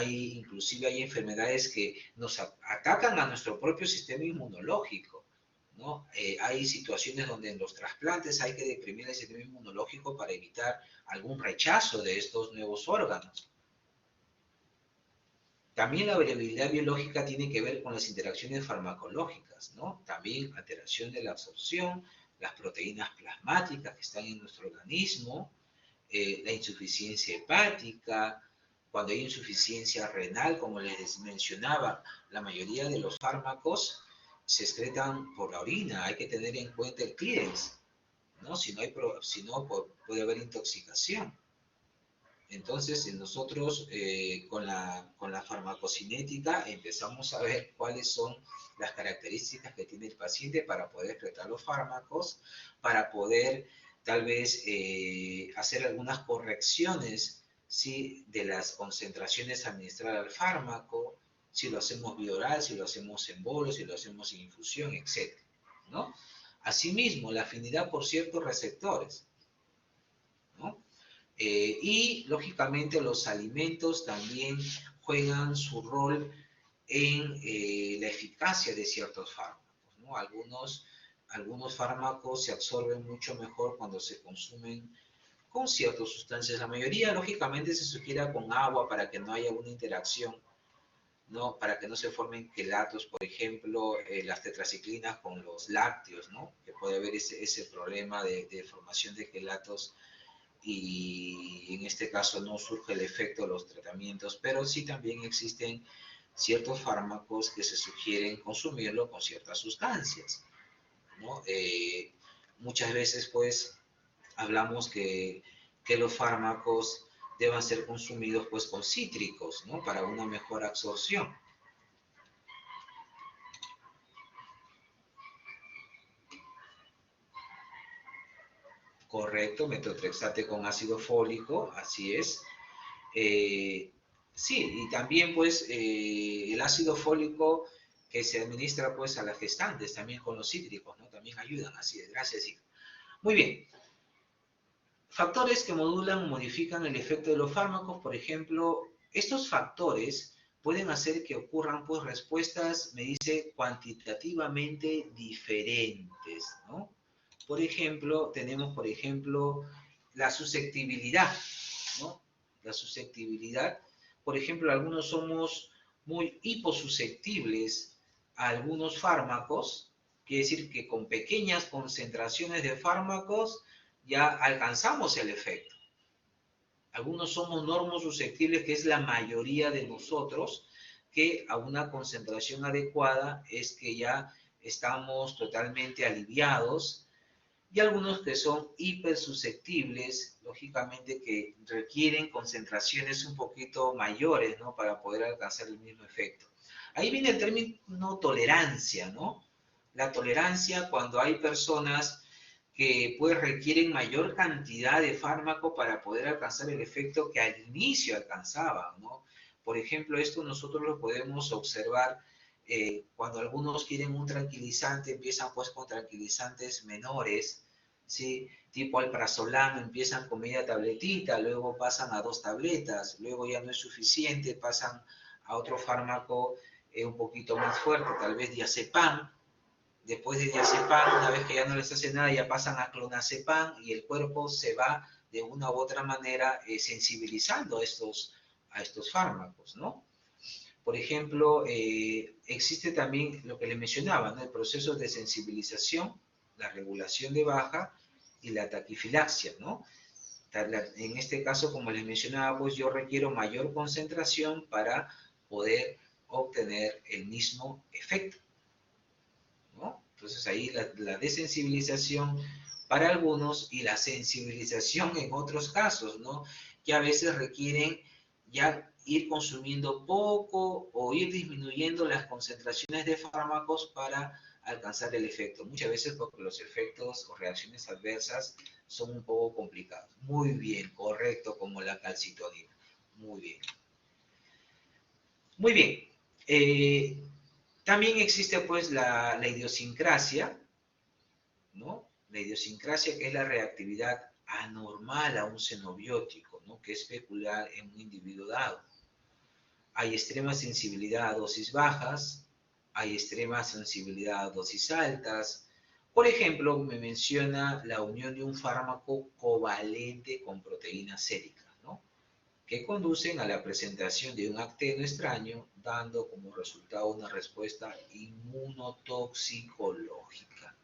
Inclusive hay enfermedades que nos atacan a nuestro propio sistema inmunológico, ¿no? Hay situaciones donde en los trasplantes hay que deprimir el sistema inmunológico para evitar algún rechazo de estos nuevos órganos. También la variabilidad biológica tiene que ver con las interacciones farmacológicas, ¿no? También alteración de la absorción, las proteínas plasmáticas que están en nuestro organismo, la insuficiencia hepática, cuando hay insuficiencia renal, como les mencionaba, la mayoría de los fármacos se excretan por la orina. Hay que tener en cuenta el clearance, ¿no? Si no, puede haber intoxicación. Entonces, nosotros con la farmacocinética empezamos a ver cuáles son las características que tiene el paciente para poder excretar los fármacos, para poder tal vez hacer algunas correcciones, ¿sí? De las concentraciones administradas al fármaco, si lo hacemos vía oral, si lo hacemos en bolos, si lo hacemos en infusión, etc., ¿no? Asimismo, la afinidad por ciertos receptores, ¿no? Y, lógicamente, los alimentos también juegan su rol en la eficacia de ciertos fármacos, ¿no? Algunos fármacos se absorben mucho mejor cuando se consumen con ciertas sustancias. La mayoría, lógicamente, se sugiere con agua para que no haya una interacción, ¿no? Para que no se formen quelatos, por ejemplo, las tetraciclinas con los lácteos, ¿no? Que puede haber ese problema de formación de quelatos, y en este caso no surge el efecto de los tratamientos, pero sí también existen ciertos fármacos que se sugieren consumirlo con ciertas sustancias, ¿no? Muchas veces, pues, hablamos que los fármacos deban ser consumidos, pues, con cítricos, ¿no? Para una mejor absorción. Correcto, metotrexate con ácido fólico, así es. Sí, y también pues el ácido fólico que se administra pues a las gestantes, también con los cítricos, ¿no? También ayudan, así es, gracias, hija. Muy bien. Factores que modulan o modifican el efecto de los fármacos, por ejemplo, estos factores pueden hacer que ocurran pues respuestas, me dice, cuantitativamente diferentes, ¿no? Por ejemplo, tenemos, por ejemplo, la susceptibilidad, ¿no? La susceptibilidad, por ejemplo, algunos somos muy hiposusceptibles a algunos fármacos, quiere decir que con pequeñas concentraciones de fármacos ya alcanzamos el efecto. Algunos somos normosusceptibles, que es la mayoría de nosotros, que a una concentración adecuada es que ya estamos totalmente aliviados, y algunos que son hipersusceptibles, lógicamente que requieren concentraciones un poquito mayores, ¿no? Para poder alcanzar el mismo efecto. Ahí viene el término tolerancia, ¿no? La tolerancia cuando hay personas que pues requieren mayor cantidad de fármaco para poder alcanzar el efecto que al inicio alcanzaban, ¿no? Por ejemplo, esto nosotros lo podemos observar cuando algunos quieren un tranquilizante, empiezan pues con tranquilizantes menores, ¿sí? Tipo alprazolam, empiezan con media tabletita, luego pasan a 2 tabletas, luego ya no es suficiente, pasan a otro fármaco un poquito más fuerte, tal vez diazepam. Después de diazepam, una vez que ya no les hace nada, ya pasan a clonazepam y el cuerpo se va de una u otra manera sensibilizando a estos fármacos, ¿no? Por ejemplo, existe también lo que les mencionaba, ¿no? El proceso de sensibilización, la regulación de baja y la taquifilaxia, ¿no? En este caso, como les mencionaba, pues yo requiero mayor concentración para poder obtener el mismo efecto, ¿no? Entonces ahí la desensibilización para algunos y la sensibilización en otros casos, ¿no? Que a veces requieren ya ir consumiendo poco o ir disminuyendo las concentraciones de fármacos para alcanzar el efecto. Muchas veces porque los efectos o reacciones adversas son un poco complicados. Muy bien, correcto, como la calcitonina. Muy bien. Muy bien. También existe pues la idiosincrasia, ¿no? La idiosincrasia, que es la reactividad anormal a un xenobiótico, ¿no? Que es peculiar en un individuo dado. Hay extrema sensibilidad a dosis bajas, hay extrema sensibilidad a dosis altas. Por ejemplo, me menciona la unión de un fármaco covalente con proteínas séricas, ¿no? Que conducen a la presentación de un acteno extraño, dando como resultado una respuesta inmunotoxicológica.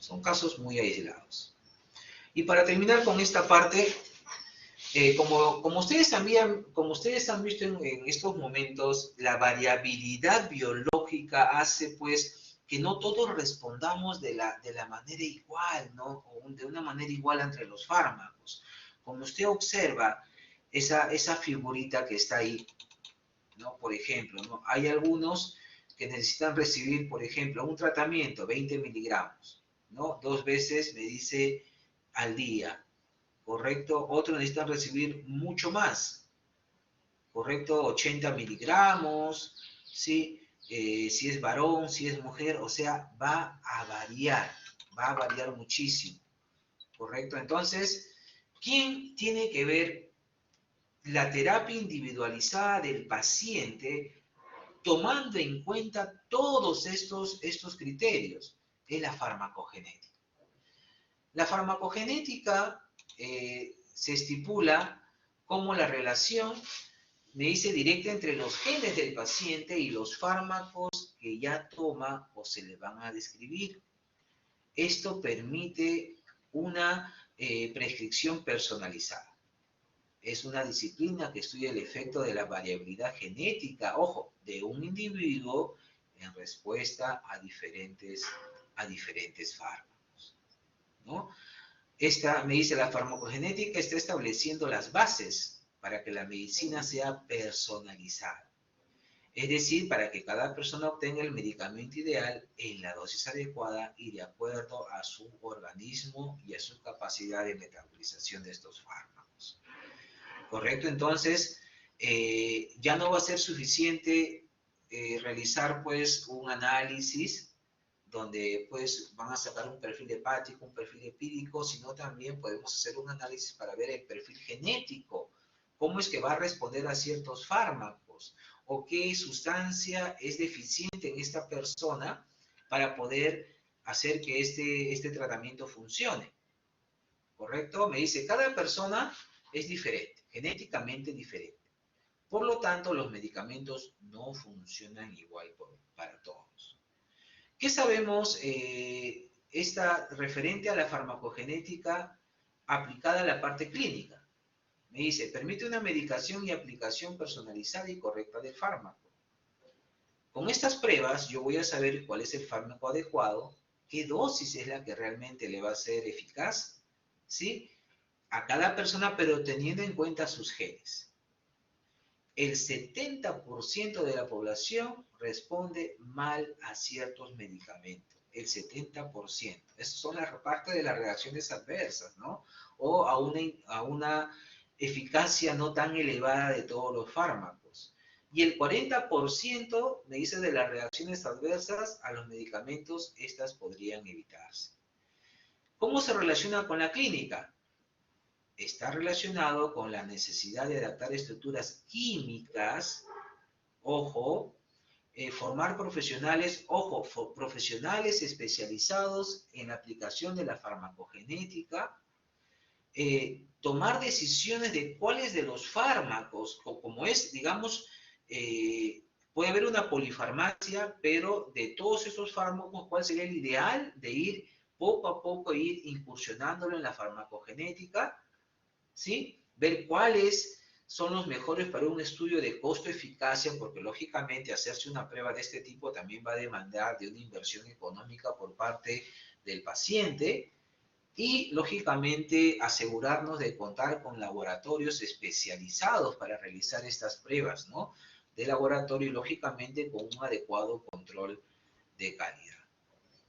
Son casos muy aislados. Y para terminar con esta parte, como ustedes han visto en estos momentos, la variabilidad biológica hace pues que no todos respondamos de la manera igual, ¿no? O de una manera igual entre los fármacos. Como usted observa, esa figurita que está ahí, ¿no? Por ejemplo, ¿no? Hay algunos que necesitan recibir, por ejemplo, un tratamiento, 20 miligramos, ¿no? 2 veces, me dice, al día, ¿correcto? Otros necesitan recibir mucho más, ¿correcto? 80 miligramos, ¿sí? Si es varón, si es mujer, o sea, va a variar muchísimo, ¿correcto? Entonces, ¿quién tiene que ver la terapia individualizada del paciente tomando en cuenta todos estos criterios? Es la farmacogenética. La farmacogenética se estipula como la relación, me dice, directa entre los genes del paciente y los fármacos que ya toma o se le van a describir. Esto permite una prescripción personalizada. Es una disciplina que estudia el efecto de la variabilidad genética, ojo, de un individuo en respuesta a diferentes fármacos, ¿no? Esta, me dice, la farmacogenética está estableciendo las bases para que la medicina sea personalizada. Es decir, para que cada persona obtenga el medicamento ideal en la dosis adecuada y de acuerdo a su organismo y a su capacidad de metabolización de estos fármacos. ¿Correcto? Entonces, ya no va a ser suficiente realizar pues un análisis donde pues van a sacar un perfil hepático, un perfil lipídico, sino también podemos hacer un análisis para ver el perfil genético, cómo es que va a responder a ciertos fármacos o qué sustancia es deficiente en esta persona para poder hacer que este tratamiento funcione. ¿Correcto? Me dice, cada persona es diferente, genéticamente diferente. Por lo tanto, los medicamentos no funcionan igual para todos. ¿Qué sabemos referente a la farmacogenética aplicada a la parte clínica? Me dice, permite una medicación y aplicación personalizada y correcta del fármaco. Con estas pruebas yo voy a saber cuál es el fármaco adecuado, qué dosis es la que realmente le va a ser eficaz, ¿sí? A cada persona, pero teniendo en cuenta sus genes. El 70% de la población responde mal a ciertos medicamentos. El 70%. Esas son las parte de las reacciones adversas, ¿no? O a una eficacia no tan elevada de todos los fármacos. Y el 40% me dice de las reacciones adversas a los medicamentos, estas podrían evitarse. ¿Cómo se relaciona con la clínica? Está relacionado con la necesidad de adaptar estructuras químicas, ojo, formar profesionales, ojo, profesionales especializados en la aplicación de la farmacogenética, tomar decisiones de cuáles de los fármacos, como es, digamos, puede haber una polifarmacia, pero de todos esos fármacos, ¿cuál sería el ideal de ir poco a poco, ir incursionándolo en la farmacogenética? ¿Sí? Ver cuáles son los mejores para un estudio de costo-eficacia, porque lógicamente hacerse una prueba de este tipo también va a demandar de una inversión económica por parte del paciente y lógicamente asegurarnos de contar con laboratorios especializados para realizar estas pruebas, ¿no? De laboratorio y lógicamente con un adecuado control de calidad,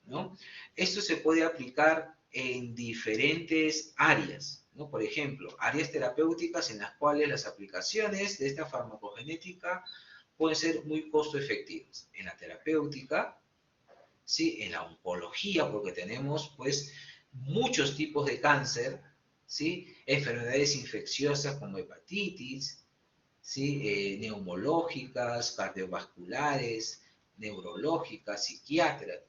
¿no? Esto se puede aplicar en diferentes áreas, ¿no? Por ejemplo, áreas terapéuticas en las cuales las aplicaciones de esta farmacogenética pueden ser muy costo efectivas. En la terapéutica, ¿sí? En la oncología, porque tenemos pues muchos tipos de cáncer, ¿sí? Enfermedades infecciosas como hepatitis, ¿sí? Neumológicas, cardiovasculares, neurológicas,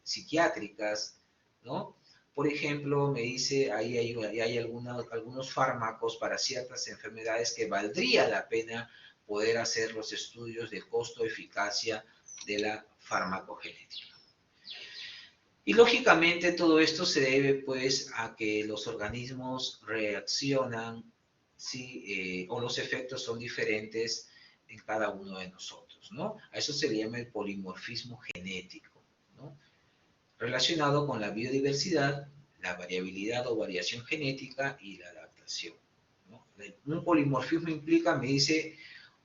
psiquiátricas, ¿no? Por ejemplo, me dice, ahí hay algunos fármacos para ciertas enfermedades que valdría la pena poder hacer los estudios de costo-eficacia de la farmacogenética. Y lógicamente todo esto se debe pues a que los organismos reaccionan, ¿sí? O los efectos son diferentes en cada uno de nosotros, ¿no? A eso se le llama el polimorfismo genético, ¿no? Relacionado con la biodiversidad, la variabilidad o variación genética y la adaptación, ¿no? Un polimorfismo implica, me dice,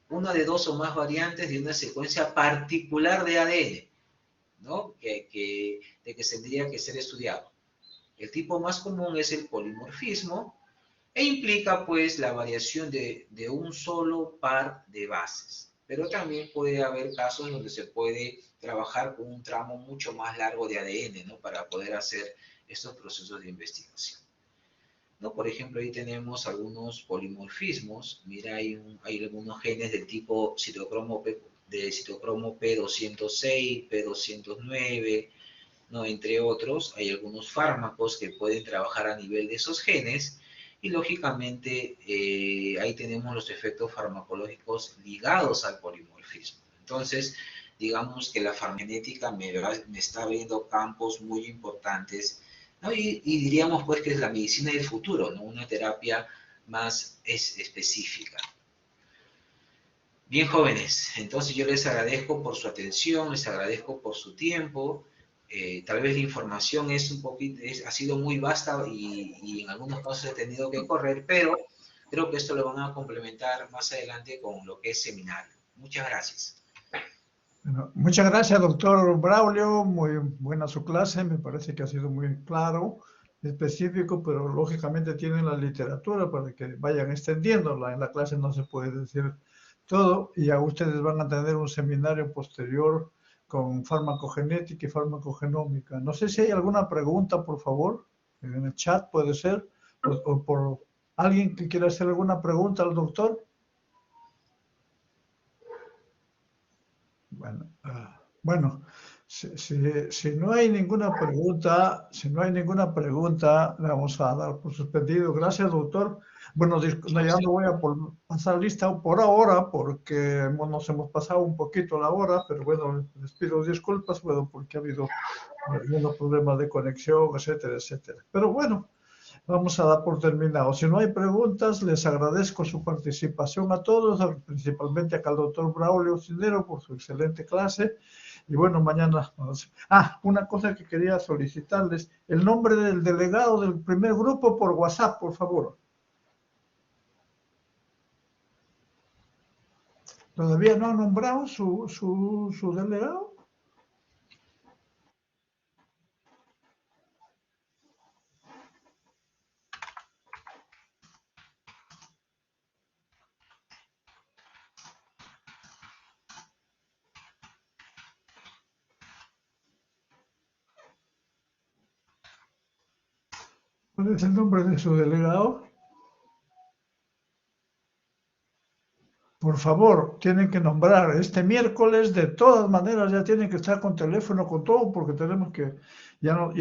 una de dos o más variantes de una secuencia particular de ADN, ¿no? que tendría que ser estudiado. El tipo más común es el polimorfismo e implica pues la variación de un solo par de bases. Pero también puede haber casos donde se puede trabajar con un tramo mucho más largo de ADN, ¿no? Para poder hacer estos procesos de investigación, ¿no? Por ejemplo, ahí tenemos algunos polimorfismos. Mira, hay algunos genes del tipo citocromo P206, P209, ¿no? Entre otros, hay algunos fármacos que pueden trabajar a nivel de esos genes y lógicamente ahí tenemos los efectos farmacológicos ligados al polimorfismo. Entonces, digamos que la farmacogenética me está abriendo campos muy importantes, ¿no? Y diríamos pues que es la medicina del futuro, ¿no? Una terapia más específica. Bien, jóvenes, entonces yo les agradezco por su atención, les agradezco por su tiempo. Tal vez la información es un poquito, ha sido muy vasta y en algunos casos he tenido que correr, pero creo que esto lo van a complementar más adelante con lo que es seminario. Muchas gracias. Bueno, muchas gracias, doctor Braulio. Muy buena su clase. Me parece que ha sido muy claro, específico, pero lógicamente tienen la literatura para que vayan extendiéndola. En la clase no se puede decir todo y ya ustedes van a tener un seminario posterior con farmacogenética y farmacogenómica. No sé si hay alguna pregunta, por favor, en el chat puede ser, o por alguien que quiera hacer alguna pregunta al doctor. Bueno, si no hay ninguna pregunta, le vamos a dar por suspendido. Gracias, doctor. Bueno, ya no voy a pasar lista por ahora porque nos hemos pasado un poquito la hora, pero bueno, les pido disculpas, bueno, porque ha habido algunos problemas de conexión, etcétera, etcétera. Pero bueno, vamos a dar por terminado. Si no hay preguntas, les agradezco su participación a todos, principalmente acá al doctor Braulio Cisneros por su excelente clase. Y bueno, mañana... una cosa que quería solicitarles, el nombre del delegado del primer grupo por WhatsApp, por favor. ¿Todavía no ha nombrado su delegado? ¿Cuál es el nombre de su delegado? Por favor, tienen que nombrar este miércoles, de todas maneras ya tienen que estar con teléfono, con todo, porque tenemos que, ya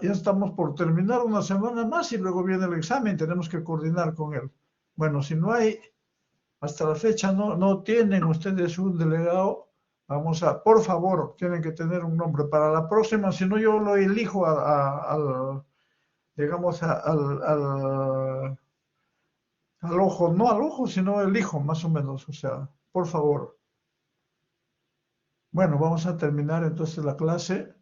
estamos por terminar una semana más y luego viene el examen, tenemos que coordinar con él. Bueno, si no hay, hasta la fecha no tienen ustedes un delegado, por favor, tienen que tener un nombre para la próxima, si no yo lo elijo al ojo, no al ojo, sino el hijo, más o menos, o sea, por favor. Bueno, vamos a terminar entonces la clase.